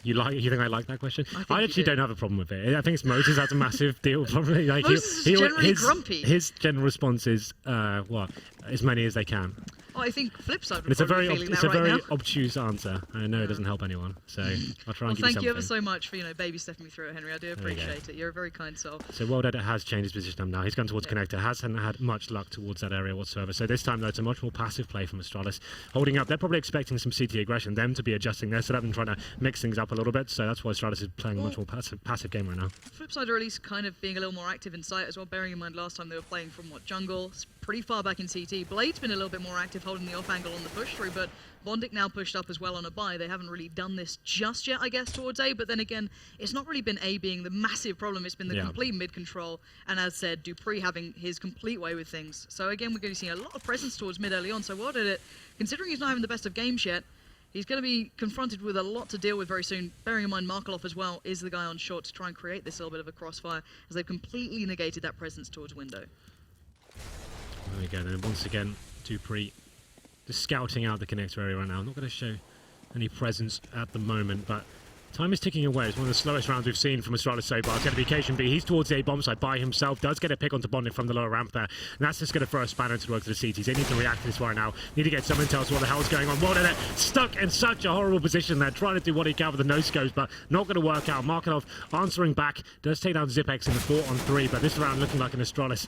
You think I like that question? I actually don't have a problem with it. I think it's Moses that's a massive deal. Probably like Moses is generally grumpy. His general response is what? As many as they can. Well, I think FlipSid would It's a probably very, be feeling it's that a very right now. obtuse answer. I know it doesn't help anyone, so I'll try and give you Thank you ever something. so much for baby stepping me through it, Henry. I do you go. appreciate it. You're a very kind soul. So World Edit has changed his position now. He's gone towards Connector. Hasn't had much luck towards that area whatsoever. So this time, though, it's a much more passive play from Astralis. Holding up, they're probably expecting some CT aggression, them to be adjusting their setup and trying to mix things up a little bit. So that's why Astralis is playing a much more passive game right now. FlipSid are at least kind of being a little more active in sight as well, bearing in mind last time they were playing from jungle. It's pretty far back in CT. Blade's been a little bit more active holding the off angle on the push through, but Bondic now pushed up as well on a buy. They haven't really done this just yet, I guess, towards A, but then again, it's not really been A being the massive problem. It's been the complete mid control, and as said, Dupree having his complete way with things. So again, we're going to see a lot of presence towards mid early on. So World Edit, considering he's not having the best of games yet, he's going to be confronted with a lot to deal with very soon. Bearing in mind Markelov as well is the guy on short to try and create this little bit of a crossfire, as they've completely negated that presence towards window. There we go, then once again, Dupree just scouting out the connector area right now. I'm not going to show any presence at the moment, but time is ticking away. It's one of the slowest rounds we've seen from Astralis so far. It's going to be Cation B. He's towards the A bomb side by himself. Does get a pick onto Bondic from the lower ramp there. And that's just going to throw a spanner into the works of the CTs. They need to react to this right now. Need to get some intel as to what the hell is going on. World Edit stuck in such a horrible position there, trying to do what he can with the no-scopes, but not going to work out. Markelov answering back. Does take down Zipex in the 4-on-3, but this round looking like an Astralis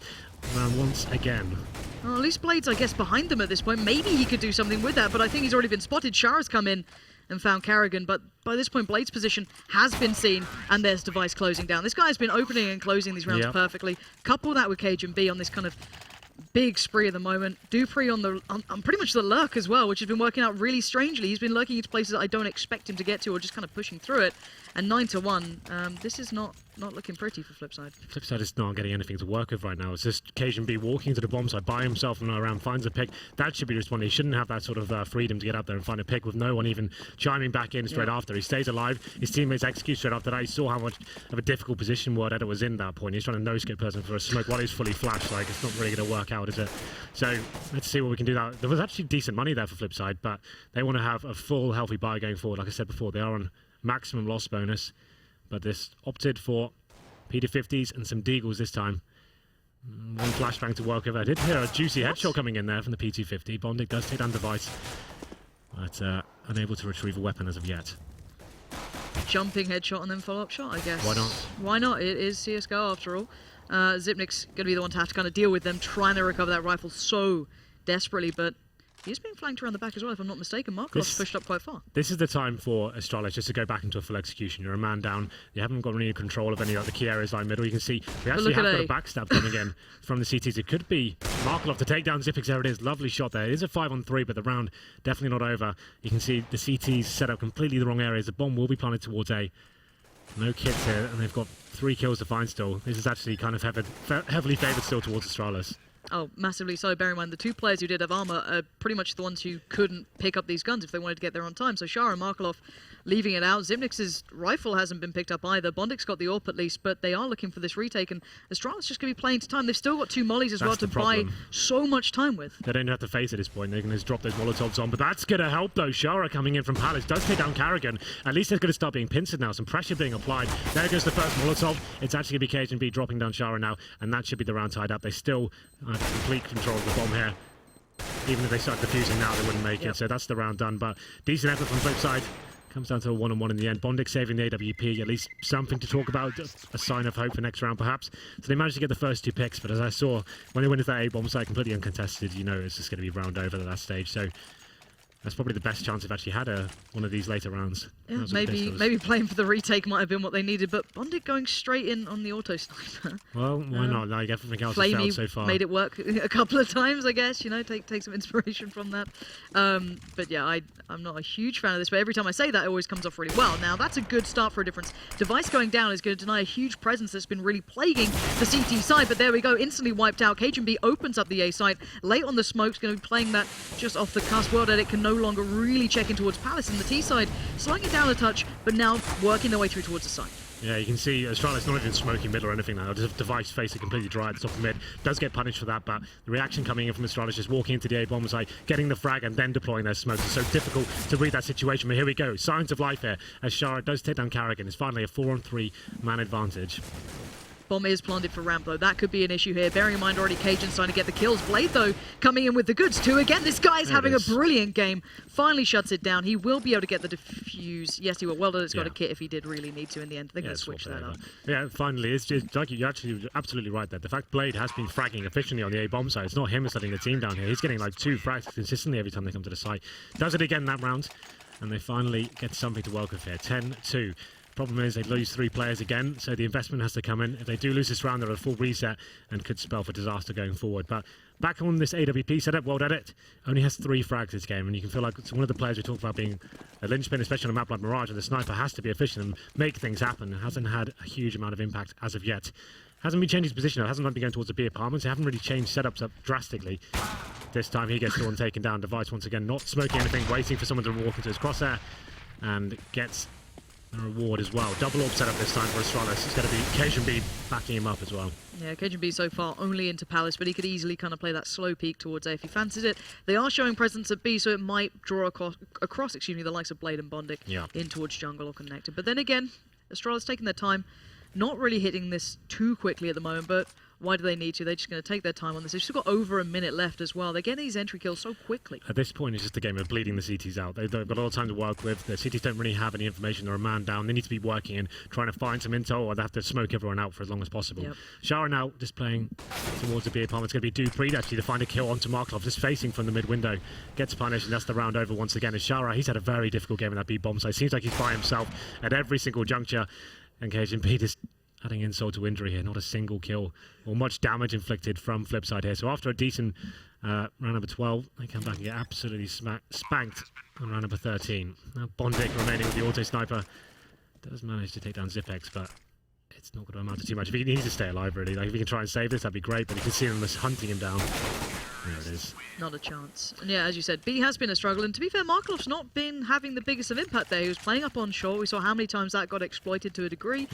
round once again. Well, at least Blade's, I guess, behind them at this point. Maybe he could do something with that, but I think he's already been spotted. Shara's come in and found Carrigan, but by this point, Blade's position has been seen, and there's Device closing down. This guy's been opening and closing these rounds perfectly. Couple that with Cajun B on this kind of big spree at the moment. Dupree on pretty much the lurk as well, which has been working out really strangely. He's been lurking into places that I don't expect him to get to, or just kind of pushing through it. And 9-1, this is not looking pretty for FlipSid. FlipSid is not getting anything to work with right now. It's just Cajun B walking to the bomb side by himself and around, finds a pick. That should be responding. He shouldn't have that sort of freedom to get up there and find a pick with no one even chiming back in straight after. He stays alive. His teammates execute straight after that. He saw how much of a difficult position World Edit was in at that point. He's trying to no-skip person for a smoke while he's fully flashed. Like, it's not really going to work out, is it? So let's see what we can do now. There was actually decent money there for FlipSid, but they want to have a full healthy buy going forward. Like I said before, they are on maximum loss bonus, but this opted for P50s and some Deagles this time. One flashbang to work with. I did hear a juicy headshot coming in there from the P250. Bondic does take down Device, but unable to retrieve a weapon as of yet. Jumping headshot and then follow-up shot, I guess. Why not? Why not? It is CSGO after all. Zipnik's going to be the one to have to kind of deal with them, trying to recover that rifle so desperately, but he's being flanked around the back as well, if I'm not mistaken. Markov's pushed up quite far. This is the time for Astralis just to go back into a full execution. You're a man down. You haven't got any control of any of the key areas like middle. You can see we actually have got a backstab coming in from the CTs. It could be Markelov to take down Zipix. There it is. Lovely shot there. It is a 5-on-3, but the round definitely not over. You can see the CTs set up completely the wrong areas. The bomb will be planted towards A. No kits here, and they've got 3 kills to find still. This is actually kind of heavily favoured still towards Astralis. Oh, massively so. Bear in mind, the 2 players who did have armor are pretty much the ones who couldn't pick up these guns if they wanted to get there on time. So Shara and Markelov leaving it out. Zipnix's rifle hasn't been picked up either. Bondic's got the AWP at least, but they are looking for this retake, and Astralis just going to be playing to time. They've still got 2 mollies as well to buy so much time with. They don't have to face at this point. They can just drop those Molotovs on, but that's going to help though. Shara coming in from Palace does take down Carrigan. At least they're going to start being pincered now. Some pressure being applied. There goes the first Molotov. It's actually going to be Cajun B dropping down Shara now, and that should be the round tied up. They still have complete control of the bomb here. Even if they start defusing now, they wouldn't make it. So that's the round done, but decent effort from FlipSid. Comes down to a 1-on-1 in the end. Bondic saving the AWP, at least something to talk about, a sign of hope for next round perhaps. So they managed to get the first 2 picks, but as I saw, when they went into that A-bomb site completely uncontested, you know it's just going to be round over at that stage. So that's probably the best chance they've actually had one of these later rounds. Yeah, maybe playing for the retake might have been what they needed, but Bondic going straight in on the auto sniper. Well, why not? Like everything else has failed so far. Made it work a couple of times, I guess. You know, take some inspiration from that. But yeah, I'm not a huge fan of this, but every time I say that, it always comes off really well. Now that's a good start for a difference. Device going down is going to deny a huge presence that's been really plaguing the CT side. But there we go, instantly wiped out. Cajun B opens up the A site late on the smoke's going to be playing that just off the cusp. World Edit can no longer really check in towards Palace in the T side, slowing it down a touch, but now working their way through towards the side. Yeah, you can see Astralis not even smoking middle or anything now. Just Device face it completely dry at the top of mid. Does get punished for that, but the reaction coming in from Astralis, just walking into the A-bomb site, getting the frag and then deploying their smokes. It's so difficult to read that situation, but here we go. Signs of life here as Shara does take down Carrigan. It's finally a 4-on-3 man advantage. Bomb is planted for ramp, though. That could be an issue here. Bearing in mind already Cajun's trying to get the kills. Blade, though, coming in with the goods, too. Again, this guy is having a brilliant game. Finally shuts it down. He will be able to get the defuse. Yes, he will. Well done. It's got a kit if he did really need to in the end. They're going to switch that up. Yeah, finally. It's just like you're actually absolutely right there. The fact Blade has been fragging efficiently on the A-bomb side. It's not him that's letting the team down here. He's getting like 2 frags consistently every time they come to the site. Does it again that round. And they finally get something to work with here. 10-2. Problem is they lose 3 players again, so the investment has to come in. If they do lose this round, they're at a full reset and could spell for disaster going forward. But back on this AWP setup, World Edit only has 3 frags this game, and you can feel like it's one of the players we talk about being a linchpin, especially on a map like Mirage, where the sniper has to be efficient and make things happen. It hasn't had a huge amount of impact as of yet. Hasn't been changing his position, it hasn't been going towards the B apartments. They haven't really changed setups up drastically. This time he gets the one taken down. Device once again not smoking anything, waiting for someone to walk into his crosshair, and gets the reward as well. Double orb setup this time for Astralis. It's going to be Cajun B backing him up as well. Yeah, Cajun B so far only into Palace, but he could easily kind of play that slow peek towards A if he fancies it. They are showing presence at B, so it might draw across the likes of Blade and Bondic in towards jungle or connected. But then again, Astralis taking their time, not really hitting this too quickly at the moment, but why do they need to? They're just going to take their time on this. They've still got over a minute left as well. They're getting these entry kills so quickly. At this point, it's just a game of bleeding the CTs out. They've got a lot of time to work with. The CTs don't really have any information. They're a man down. They need to be working and trying to find some intel, or they have to smoke everyone out for as long as possible. Shara now just playing towards the B apartment. It's going to be Dupree actually to find a kill onto Markov, just facing from the mid window. Gets punished, and that's the round over once again. And Shara, he's had a very difficult game in that B bomb site. Seems like he's by himself at every single juncture. And Cajun B just adding insult to injury here, not a single kill or much damage inflicted from FlipSid here. So after a decent round number 12, they come back and get absolutely spanked on round number 13. Now Bondic remaining with the auto sniper does manage to take down Zipex, but it's not going to amount to too much. If he needs to stay alive, really. Like if he can try and save this, that'd be great. But you can see them just hunting him down. There it is. Not a chance. And yeah, as you said, B has been a struggle. And to be fair, Markelov's not been having the biggest of impact there. He was playing up on short. We saw how many times that got exploited to a degree.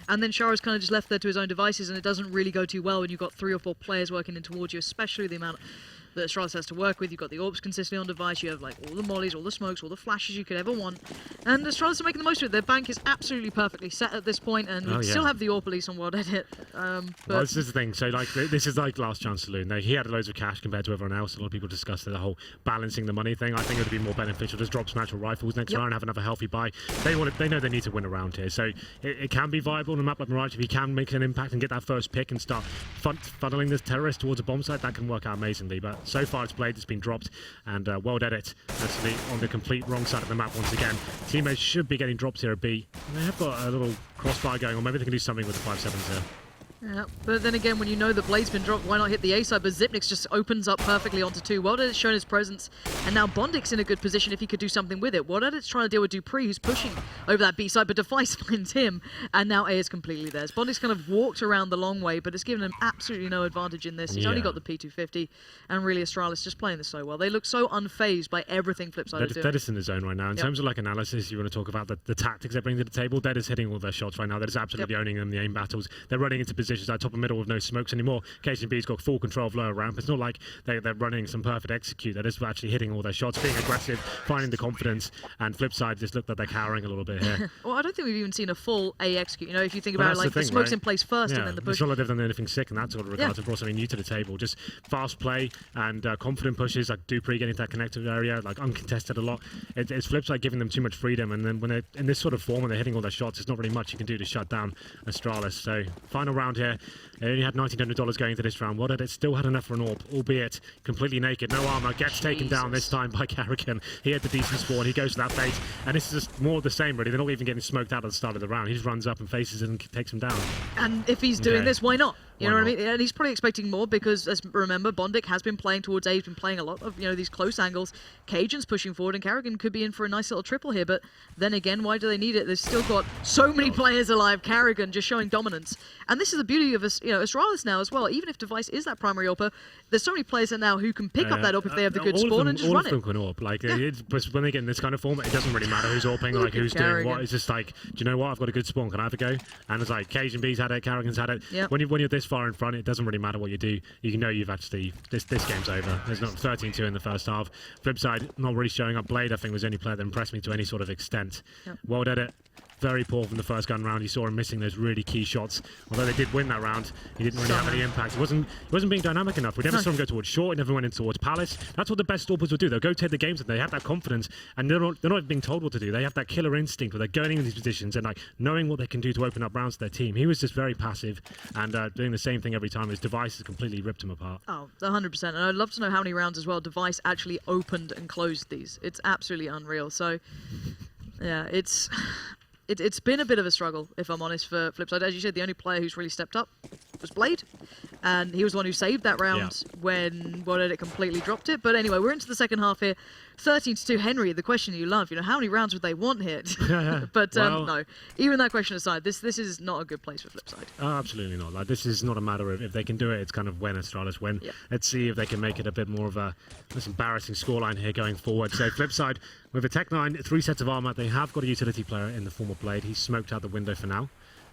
And then Shara's kind of just left there to his own devices, and it doesn't really go too well when you've got 3 or 4 players working in towards you, especially the amount that Astralis has to work with. You've got the orbs consistently on device, you have like all the mollies, all the smokes, all the flashes you could ever want. And Astralis are making the most of it. Their bank is absolutely perfectly set at this point, and we still have the AWP police on World Edit. Well, this is the thing. So like this is like last chance saloon. He had loads of cash compared to everyone else. A lot of people discussed the whole balancing the money thing. I think it would be more beneficial. Just drop some actual rifles next round, have another healthy buy. They know they need to win around here. So it can be viable on a map like Mirage. If he can make an impact and get that first pick and start funneling this terrorist towards a bomb site, that can work out amazingly. But so far it's Blade that's been dropped, and World Edit actually on the complete wrong side of the map once again. Teammates should be getting dropped here at B. And they have got a little crossfire going on. Maybe they can do something with the 5-7s here. Yeah, but then again, when you know the Blade's been dropped, why not hit the A side? But Zipnix just opens up perfectly onto 2. World Edit's shown his presence, and now Bondic's in a good position if he could do something with it. World Edit's trying to deal with Dupree, who's pushing over that B side, but Device finds him, and now A is completely theirs. Bondic's kind of walked around the long way, but it's given him absolutely no advantage in this. He's only got the P250, and really Astralis just playing this so well. They look so unfazed by everything FlipSid is doing. They're just in the zone right now. In terms of like analysis, you want to talk about the tactics they bring to the table. They're just hitting all their shots right now. They're just absolutely owning them, the aim battles. They're running into positions at top and middle with no smokes anymore. Cajun B's got full control of lower ramp. It's not like they're running some perfect execute. They're just actually hitting all their shots, being aggressive, finding the confidence, and FlipSid just looked like they're cowering a little bit here. Well, I don't think we've even seen a full A execute. You know, if you think about it, like the smoke's in place first and then the push. It's not like they've done anything sick in that sort of regard to brought something new to the table. Just fast play and confident pushes, like Dupree getting to that connected area, like uncontested a lot. It's FlipSid giving them too much freedom, and then when they're in this sort of form and they're hitting all their shots, there's not really much you can do to shut down Astralis. So final round here. They only had $1,900 going into this round. What it still had enough for an AWP, albeit completely naked, no armor, gets taken down this time by Carrigan. He had the decent spawn, he goes for that bait, and this is just more of the same really. They're not even getting smoked out at the start of the round. He just runs up and faces it and takes him down. And if he's doing this, why not? You know what I mean? And he's probably expecting more because, as remember, Bondic has been playing towards A. He's been playing a lot of these close angles. Cajun's pushing forward, and Carrigan could be in for a nice little triple here. But then again, why do they need it? They've still got so many players alive. Carrigan just showing dominance, and this is the beauty of Astralis now as well. Even if Device is that primary AWPer, there's so many players now who can pick up that AWP if they have the good spawn and just run it. All of them can AWP. Like but when they get in this kind of form, it doesn't really matter who's AWPing, like who's doing what. It's just like, do you know what? I've got a good spawn. Can I have a go? And it's like Cajun B's had it, Carrigan's had it. Yep. When you're this far in front, it doesn't really matter what you do. You know you've actually this game's over. There's not 13-2 in the first half. FlipSid not really showing up. Blade, I think, was the only player that impressed me to any sort of extent. World Edit very poor from the first gun round. You saw him missing those really key shots. Although they did win that round, he didn't really have any impact. He wasn't being dynamic enough. We never saw him go towards short. He never went in towards Palace. That's what the best Storpers would do. They'll go take the games and they have that confidence, and they're not being told what to do. They have that killer instinct where they're going into these positions and like knowing what they can do to open up rounds to their team. He was just very passive and doing the same thing every time. His device has completely ripped him apart. Oh, 100%. And I'd love to know how many rounds as well Device actually opened and closed these. It's absolutely unreal. So, yeah, it's been a bit of a struggle, if I'm honest, for FlipSid. As you said, the only player who's really stepped up was Blade, and he was the one who saved that round when it completely dropped it. But anyway, we're into the second half here. 13-2, Henry, the question you love, how many rounds would they want here? But well, no, even that question aside, this is not a good place for FlipSid. Absolutely not. Like, this is not a matter of if they can do it, it's kind of when Astralis win. Yeah. Let's see if they can make it a bit more of a embarrassing scoreline here going forward. So FlipSid, with a Tech-9, 3 sets of armor, they have got a utility player in the form of Blade. He's smoked out the window for now.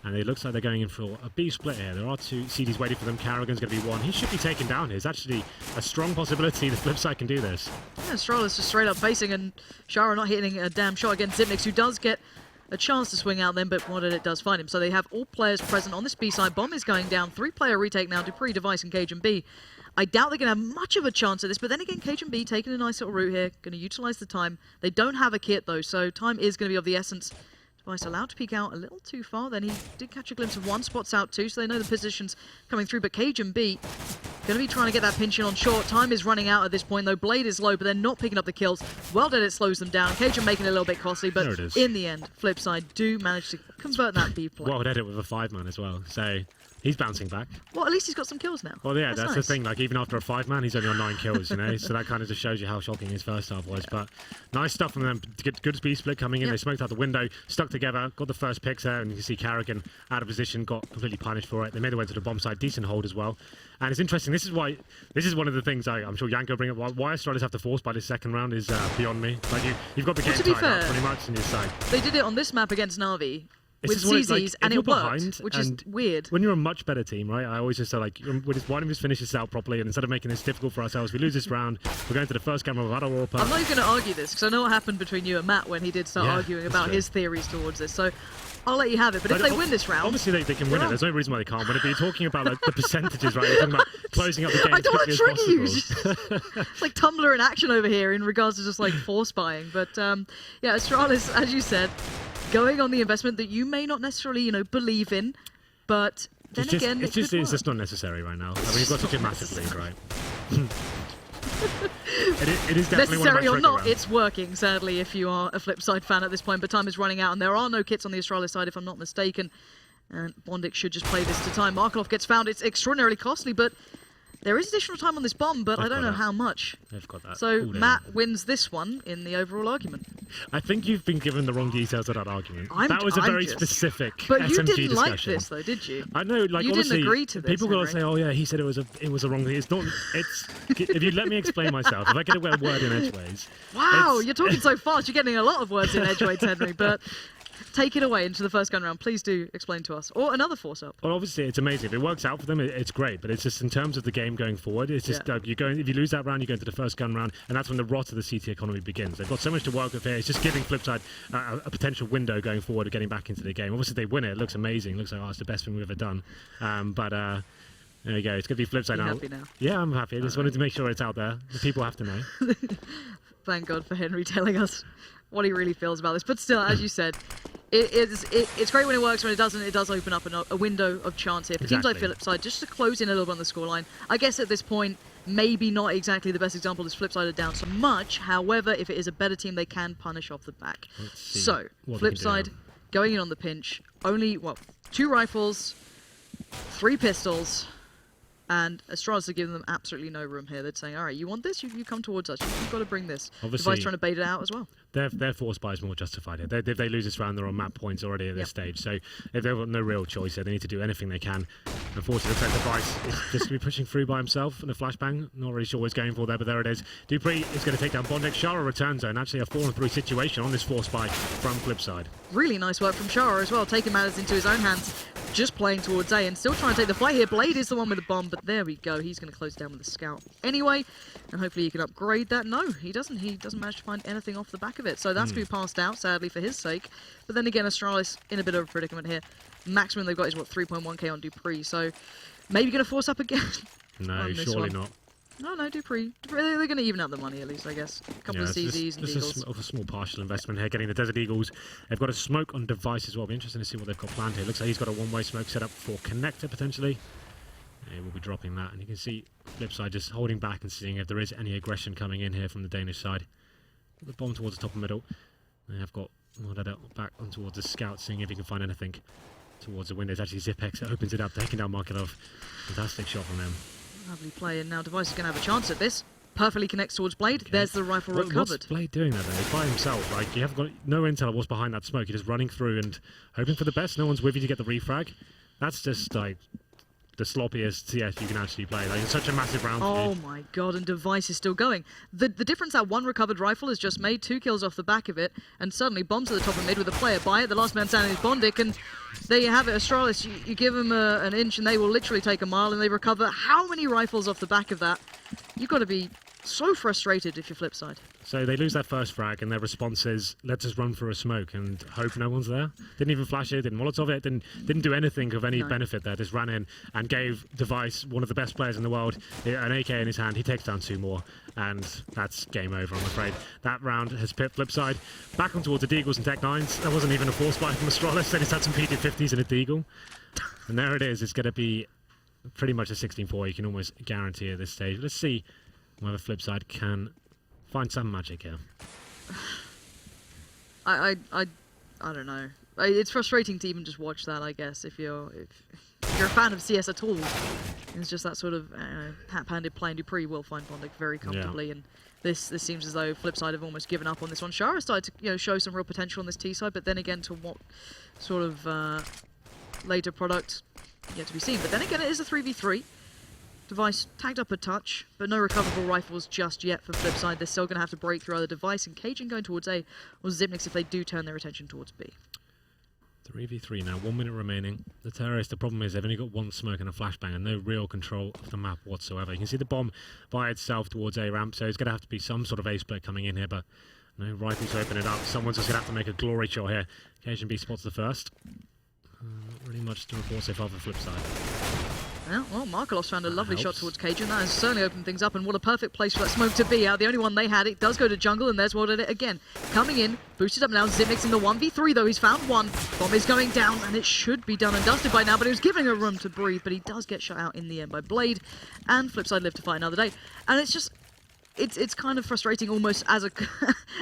And it looks like they're going in for a B split here. There are 2 CDs waiting for them. Karrigan's going to be 1. He should be taken down here. It's actually a strong possibility the FlipSid can do this. Yeah, Astralis just straight up facing, and Shara not hitting a damn shot against Zipnix, who does get a chance to swing out then, but it does find him. So they have all players present on this B side. Bomb is going down. 3-player retake now. Dupree, Device, and Cajun B. I doubt they're going to have much of a chance at this, but then again, Cajun B taking a nice little route here. Going to utilize the time. They don't have a kit, though, so time is going to be of the essence. Device allowed to peek out a little too far. Then he did catch a glimpse of 1, spots out 2, so they know the position's coming through. But Cajun B going to be trying to get that pinch in on short. Time is running out at this point, though. Blade is low, but they're not picking up the kills. Well dead, it slows them down. Cajun making it a little bit costly, but in the end, FlipSid do manage to convert that B play. Well dead it with a 5-man as well, so he's bouncing back. Well, at least he's got some kills now. Well, yeah, that's nice. The thing. Like, even after a 5-man, he's only on 9 kills, So that kind of just shows you how shocking his first half was. But nice stuff from them. Good speed split coming in. They smoked out the window, stuck together, got the first picks there, and you can see Karrigan out of position, got completely punished for it. They made their way to the bomb side, decent hold as well. And it's interesting. This is one of the things I'm sure Yanko bring up. Why Astralis have to force by this second round is beyond me. Like, you've got the game tied up pretty much on your side. They did it on this map against Na'Vi. With CZs, and it worked, which is weird. When you're a much better team, right, I always just say, like, why don't we just finish this out properly, and instead of making this difficult for ourselves, we lose this round, we're going to the first camera without a Warper. I'm not even going to argue this, because I know what happened between you and Matt when he did start arguing about his theories towards this, so I'll let you have it. But if they win this round... Obviously, they can win it. There's no reason why they can't win it, but you're talking about like the percentages, right? You're talking about closing up the game as quickly as possible. It's like Tumblr in action over here in regards to just, like, force buying. But, yeah, Astralis, as you said, going on the investment that you may not necessarily, believe in, but then again, it's just not necessary right now. I mean, you've got such a massive lead, right? it is definitely necessary one of or my not, rounds. It's working, sadly, if you are a FlipSid fan at this point, but time is running out, and there are no kits on the Astralis side, if I'm not mistaken, and Bondic should just play this to time. Markelov gets found. It's extraordinarily costly, but there is additional time on this bomb, but I don't know how much. They've got that. So Matt wins this one in the overall argument. I think you've been given the wrong details of that argument. That was a very specific But SMG you didn't discussion. Like this, though, did you? I know, like, you honestly, didn't agree to this, people gotta say, "Oh yeah, he said it was a wrong thing." It's not. It's if you let me explain myself. If I get a word in edgeways. Wow, you're talking so fast. You're getting a lot of words in edgeways, Henry. But take it away into the first gun round. Please do explain to us. Or another force-up. Well, obviously, it's amazing. If it works out for them, it's great. But it's just in terms of the game going forward, it's just if you lose that round, you go into the first gun round, and that's when the rot of the CT economy begins. They've got so much to work with here. It's just giving FlipSid a potential window going forward of getting back into the game. Obviously, if they win it. It looks amazing. It looks like, it's the best thing we've ever done. But there you go. It's going to be FlipSid now. Happy now? Yeah, I'm happy. I just wanted to make sure it's out there. The people have to know. Thank God for Henry telling us what he really feels about this. But still, as you said, it's great when it works. When it doesn't, it does open up a window of chance here for teams like FlipSid just to close in a little bit on the scoreline. I guess at this point, maybe not exactly the best example as FlipSid are down so much. However, if it is a better team, they can punish off the back. So, FlipSid going in on the pinch. Only, 2 rifles, 3 pistols, and Astralis are giving them absolutely no room here. They're saying, all right, you want this? You come towards us. You've got to bring this. Obviously, Device trying to bait it out as well. Their force buy is more justified here. If they lose this round, they're on map points already at this stage. So if they've got no real choice here, they need to do anything they can. Unfortunately, Device is just going to be pushing through by himself in a flashbang. Not really sure what he's going for there, but there it is. Dupree is going to take down Bondic. Shara returns zone. Actually, a 4-on-3 situation on this force buy from FlipSid. Really nice work from Shara as well, taking matters into his own hands. just playing towards A and still trying to take the fight here. Blade is the one with the bomb, but there we go. He's going to close down with the scout anyway, and hopefully he can upgrade that. No, he doesn't. He doesn't manage to find anything off the back of it. So that's going to be passed out, sadly, for his sake. But then again, Astralis in a bit of a predicament here. Maximum they've got is, what, 3.1k on Dupree. So maybe going to force up again. No, surely not. No, Dupree. They're going to even out the money at least, I guess. A couple of CZs and Eagles. Just a small partial investment here, getting the Desert Eagles. They've got a smoke on device as well. Be interesting to see what they've got planned here. Looks like he's got a one-way smoke set up for connector potentially. Yeah, we'll be dropping that, and you can see FlipSid just holding back and seeing if there is any aggression coming in here from the Danish side. Put the bomb towards the top of the middle. They have got back on towards the scout, seeing if he can find anything towards the window. It's actually Zipex that opens it up, taking down Markelov. Fantastic shot from them. Lovely play, and now Device is going to have a chance at this. Perfectly connects towards Blade. Okay. There's the rifle recovered. What's Blade doing that though? He's by himself. Like, you have got no intel of what's behind that smoke. You're just running through and hoping for the best. No one's with you to get the refrag. That's just like the sloppiest CS you can actually play. Like, it's such a massive round for you. Oh my god, and Device is still going. The difference that one recovered rifle has just made 2 kills off the back of it, and suddenly bombs at the top of mid with a player by it. The last man standing is Bondic, and there you have it. Astralis, you give them an inch and they will literally take a mile, and they recover how many rifles off the back of that? You've got to be so frustrated if you're FlipSid. So they lose that first frag, and their response is, let's just run through a smoke and hope no one's there. Didn't even flash it, didn't Molotov it, didn't do anything of any benefit there. Just ran in and gave Device, one of the best players in the world, an AK in his hand. He takes down 2 more, and that's game over, I'm afraid. That round has pipped FlipSid back on towards the Deagles and Tech 9s. That wasn't even a force buy from Astralis. They just had some PT50s and a Deagle. And there it is. It's going to be pretty much a 16-4. You can almost guarantee at this stage. Let's see whether FlipSid can find some magic here. I don't know. It's frustrating to even just watch that, I guess, if you're a fan of CS at all. It's just that sort of hat-handed play, and Dupree will find Bondic very comfortably, and this seems as though FlipSid have almost given up on this one. Shara started to show some real potential on this T side, but then again, to what sort of later product, yet to be seen. But then again, it is a 3v3. Device tagged up a touch, but no recoverable rifles just yet for FlipSid. They're still going to have to break through either Device and Cajun going towards A, or Zipnix if they do turn their attention towards B. 3v3 now, 1 minute remaining. The terrorists, the problem is they've only got 1 smoke and a flashbang and no real control of the map whatsoever. You can see the bomb by itself towards A ramp, so it's going to have to be some sort of A split coming in here, but no rifles to open it up. Someone's just going to have to make a glory shot here. Cajun B spots the first. Not really much to report so far for FlipSid. Yeah, well, Markelov's found a lovely shot towards Cajun. That has certainly opened things up, and what a perfect place for that smoke to be out. The only one they had, it does go to jungle, and there's Wilded again. Coming in, boosted up now, Zipnix in the 1v3 though, he's found one. Bomb is going down, and it should be done and dusted by now, but he was giving a room to breathe, but he does get shut out in the end by Blade, and FlipSid live to fight another day. And it's just, it's kind of frustrating almost as a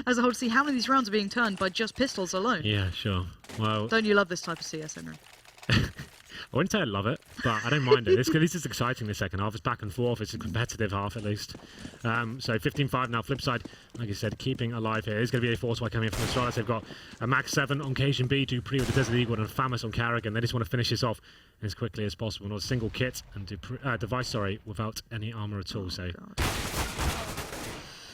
as a whole to see how many of these rounds are being turned by just pistols alone. Yeah, sure. Well, don't you love this type of CS, Henry? I wouldn't say I love it, but I don't mind it. At least it's exciting the second half. It's back and forth. It's a competitive half at least. So 15-5 now. FlipSid, like I said, keeping alive here. There's going to be a force coming in from Astralis. They've got a max 7 on Cajun B, Dupree with the Desert Eagle, and Famus on Carrigan. They just want to finish this off as quickly as possible. Not a single kit and Device, without any armor at all. So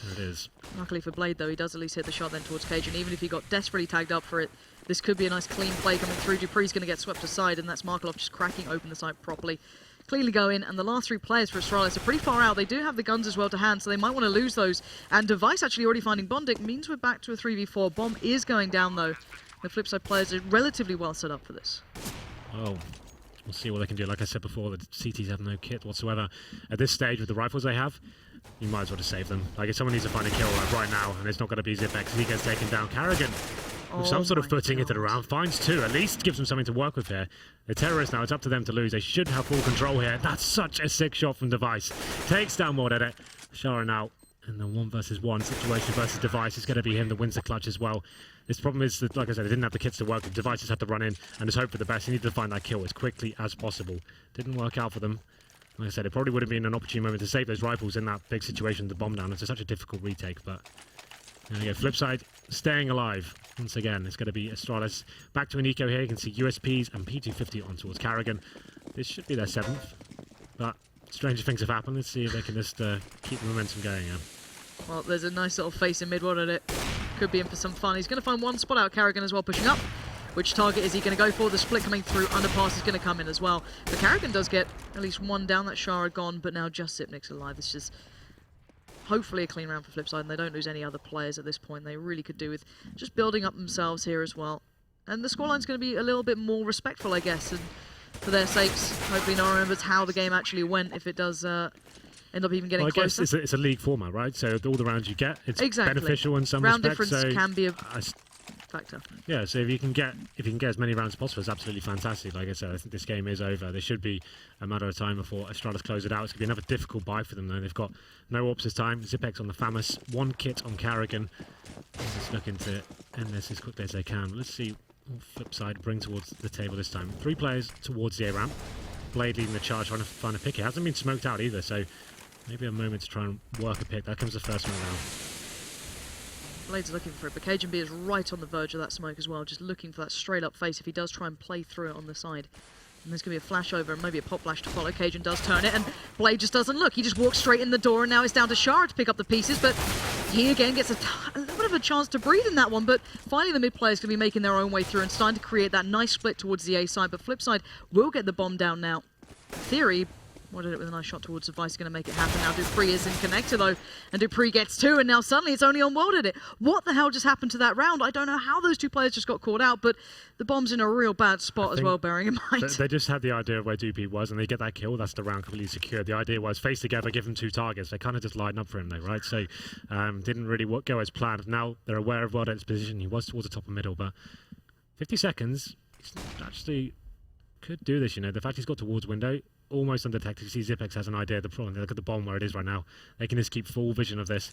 there it is. Luckily for Blade, though, he does at least hit the shot then towards Cajun. Even if he got desperately tagged up for it, this could be a nice clean play coming through. Dupree's going to get swept aside, and that's Markelov just cracking open the site properly. Cleanly go in, and the last 3 players for Astralis are pretty far out. They do have the guns as well to hand, so they might want to lose those. And Device actually already finding Bondic means we're back to a 3v4. Bomb is going down, though. The FlipSid players are relatively well set up for this. Oh, we'll see what they can do. Like I said before, the CTs have no kit whatsoever. At this stage, with the rifles they have, you might as well just save them. Like, if someone needs to find a kill right now, and it's not going to be Zipex, he gets taken down. Carrigan, with some sort of footing into the round, finds 2, at least gives them something to work with here. The terrorists now, it's up to them to lose. They should have full control here. That's such a sick shot from Device. Takes down Mordedit. Shara now in the 1v1 situation versus Device. It's going to be him that wins the clutch as well. This problem is that, like I said, they didn't have the kits to work with. Device just had to run in and just hope for the best. He needed to find that kill as quickly as possible. Didn't work out for them. Like I said, it probably would have been an opportune moment to save those rifles in that big situation, the bomb down. It's such a difficult retake, but there we go. FlipSid staying alive. Once again, it's going to be Astralis. Back to an eco here. You can see USPs and P250 on towards Carrigan. This should be their 7th, but stranger things have happened. Let's see if they can just keep the momentum going. Yeah. Well, there's a nice little face in mid-world at it. Could be in for some fun. He's going to find one spot out. Carrigan as well pushing up. Which target is he going to go for? The split coming through, underpass is going to come in as well. But Karrigan does get at least one down, that Shara gone, but now just Sipnik's alive. This is hopefully a clean round for FlipSid, and they don't lose any other players at this point. They really could do with just building up themselves here as well. And the scoreline's going to be a little bit more respectful, I guess, and for their sakes, hopefully no one remembers how the game actually went if it does end up even getting closer. I guess it's a league format, right? So all the rounds you get, it's exactly beneficial in some round respects. difference so can be a factor. Yeah, so if you can get as many rounds as possible, it's absolutely fantastic. Like I said, I think this game is over. There should be a matter of time before Astralis close it out. It's going to be another difficult buy for them, though. They've got no orbs this time. Zipex on the Famous, one kit on Karrigan. Just looking to end this as quickly as they can. Let's see what FlipSid bring towards the table this time. 3 players towards the A ramp. Blade leading the charge, trying to find a pick. It hasn't been smoked out either, so maybe a moment to try and work a pick. There comes the first one now. Blade's looking for it, but KJB is right on the verge of that smoke as well, just looking for that straight up face if he does try and play through it on the side. And there's going to be a flash over and maybe a pop flash to follow. Cajun does turn it, and Blade just doesn't look. He just walks straight in the door, and now it's down to Shara to pick up the pieces, but he again gets a little bit of a chance to breathe in that one, but finally the mid players going to be making their own way through and starting to create that nice split towards the A side, but FlipSid will get the bomb down now. In theory, did it with a nice shot towards Device, going to make it happen. Now Dupree is in connector though, and Dupree gets 2, and now suddenly it's only on World Edit. What the hell just happened to that round? I don't know how those 2 players just got caught out, but the bomb's in a real bad spot as well, bearing in mind. They just had the idea of where Dupree was, and they get that kill, that's the round completely secured. The idea was face together, give them 2 targets. They kind of just lined up for him though, right? So didn't really go as planned. Now they're aware of World Edit's position. He was towards the top and middle, but 50 seconds, actually could do this, you know. The fact he's got towards window, almost undetected. You see Zipex has an idea of the problem. Look at the bomb where it is right now. They can just keep full vision of this.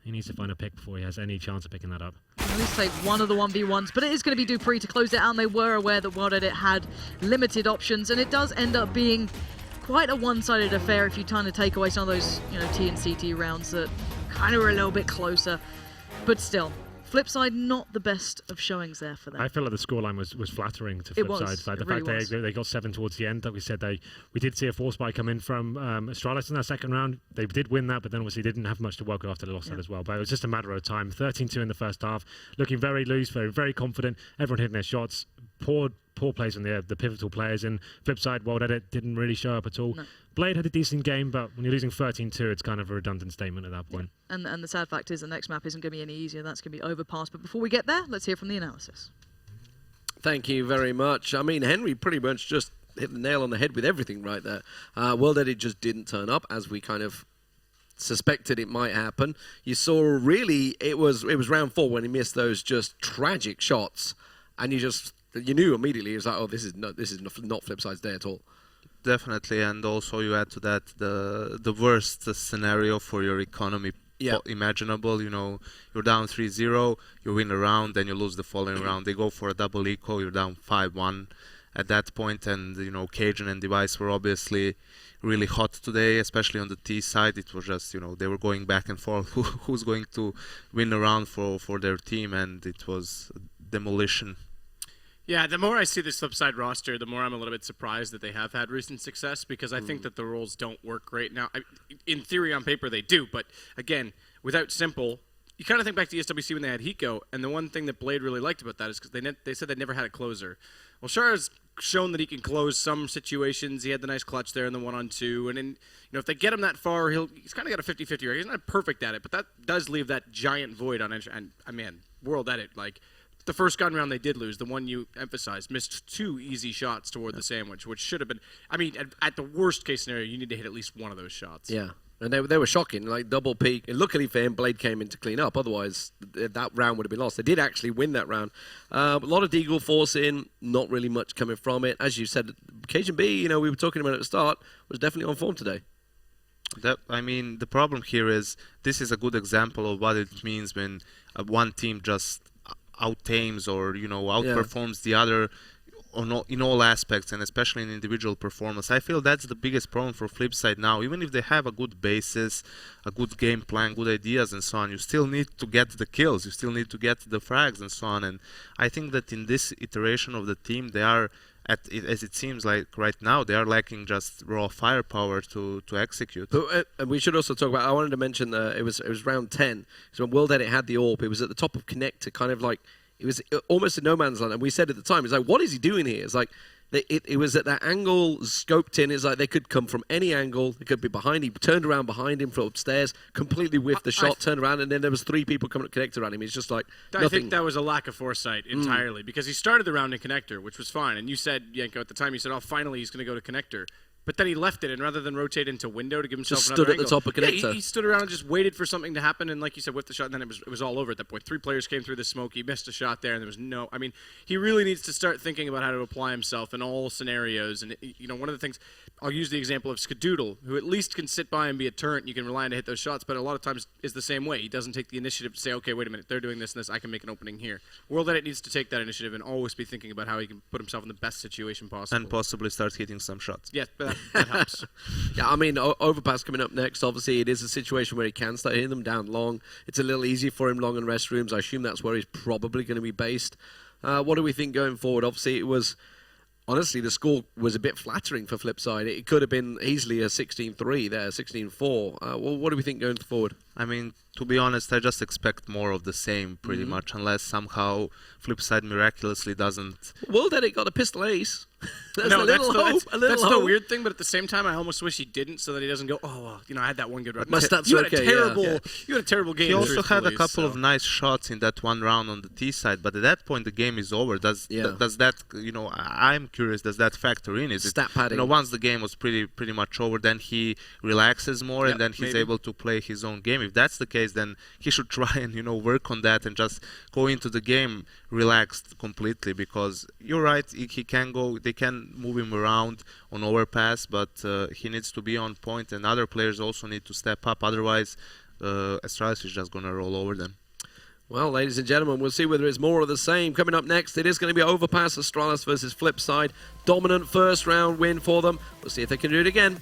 He needs to find a pick before he has any chance of picking that up. At least take one of the 1v1s, but it is going to be Dupree to close it out, and they were aware that World Edit had limited options, and it does end up being quite a one-sided affair if you kind of take away some of those, you know, T and CT rounds that kind of were a little bit closer, but still. FlipSid, not the best of showings there for them. I feel like the scoreline was flattering to FlipSid. Like the fact they got 7 towards the end, like we said, we did see a force buy come in from Astralis in that second round. They did win that, but then obviously didn't have much to work with after they lost that as well. But it was just a matter of time. 13-2 in the first half, looking very loose, very confident. Everyone hitting their shots. Poor plays on the pivotal players, and FlipSid, World Edit didn't really show up at all. No. Blade had a decent game, but when you're losing 13-2, it's kind of a redundant statement at that point. Yeah. And the sad fact is the next map isn't going to be any easier. That's going to be Overpass. But before we get there, let's hear from the analysis. Thank you very much. I mean, Henry pretty much just hit the nail on the head with everything right there. World Edit just didn't turn up, as we kind of suspected it might happen. You saw really, it was round 4 when he missed those just tragic shots, and you knew immediately. It was like, oh, this is not FlipSid's day at all. Definitely, and also you add to that the worst scenario for your economy imaginable. You know, you're down 3-0, you win a round, then you lose the following round. They go for a double eco, you're down 5-1 at that point, and you know, Cajun and Device were obviously really hot today, especially on the T side. It was just, you know, they were going back and forth who's going to win a round for their team, and it was demolition. Yeah, the more I see this FlipSid roster, the more I'm a little bit surprised that they have had recent success, because I think that the roles don't work great. Now, in theory, on paper, they do, but again, without Simple, you kind of think back to ESWC when they had Hiko, and the one thing that Blade really liked about that is because they said they never had a closer. Well, Shara's shown that he can close some situations. He had the nice clutch there in the 1-on-2, and then, you know, if they get him that far, he's kind of got a 50-50 record. He's not perfect at it, but that does leave that giant void on entry. And I mean, World Edit, like, the first gun round they did lose, the one you emphasized, missed 2 easy shots toward the sandwich, which should have been, I mean, at the worst case scenario, you need to hit at least one of those shots. Yeah, and they were shocking, like double peak. And luckily for him, Blade came in to clean up. Otherwise, that round would have been lost. They did actually win that round. A lot of Deagle force in, not really much coming from it. As you said, Cajun B, you know, we were talking about at the start, was definitely on form today. I mean, the problem here is this is a good example of what it means when one team just out-tames or, you know, outperforms the other in all aspects, and especially in individual performance. I feel that's the biggest problem for FlipSid now. Even if they have a good basis, a good game plan, good ideas and so on, you still need to get the kills, you still need to get the frags and so on. And I think that in this iteration of the team, they are, as it seems like right now, they are lacking just raw firepower to execute. But we should also talk about, I wanted to mention it was round 10. So when World Edit had the AWP, it was at the top of connector, kind of like it was almost a no man's land. And we said at the time, it's like, what is he doing here? It's like, it was at that angle scoped in. It's like they could come from any angle. They could be behind. He turned around behind him from upstairs, completely whiffed the shot, turned around, and then there was 3 people coming to connector around him. He's just like, nothing. I think that was a lack of foresight entirely because he started the round in connector, which was fine. And you said, Yenko, at the time, you said, oh, finally he's going to go to connector. But then he left it, and rather than rotate into window to give himself just another stood at the top of connector. Yeah, he stood around and just waited for something to happen, and like you said, whipped the shot, and then it was all over at that point. 3 players came through the smoke. He missed a shot there, and there was no. I mean, he really needs to start thinking about how to apply himself in all scenarios. And one of the things, I'll use the example of Skadoodle, who at least can sit by and be a turret, and you can rely on to hit those shots. But a lot of times is the same way. He doesn't take the initiative to say, okay, wait a minute, they're doing this and this. I can make an opening here. World Edit needs to take that initiative and always be thinking about how he can put himself in the best situation possible, and possibly start hitting some shots. Yes, but that helps. Yeah, I mean, Overpass coming up next. Obviously, it is a situation where he can start hitting them down long. It's a little easy for him long in restrooms. I assume that's where he's probably going to be based. What do we think going forward? Obviously, it was... Honestly, the score was a bit flattering for FlipSid. It could have been easily a 16-3 there, 16-4. Well, what do we think going forward? I mean, to be honest, I just expect more of the same, pretty much, unless somehow FlipSid miraculously doesn't... World Edit got a pistol ace. There's No, a little hope. That's the weird thing, but at the same time, I almost wish he didn't, so that he doesn't go, oh, well, I had that one good run. My stats you are had okay, a terrible, yeah. You had a terrible game. He also had a truthfully, couple of nice shots in that one round on the T side, but at that point the game is over. Does that, I'm curious, does that factor in? Is Stat padding. Once the game was pretty much over, then he relaxes more, and then he's maybe. able to play his own game. If that's the case, then he should try and work on that and just go into the game relaxed completely, because you're right, he can go, they can move him around on overpass, but he needs to be on point, and other players also need to step up, otherwise Astralis is just going to roll over them. Well, ladies and gentlemen, we'll see whether it's more of the same. Coming up next, it is going to be Overpass Astralis versus FlipSid. Dominant first round win for them. We'll see if they can do it again.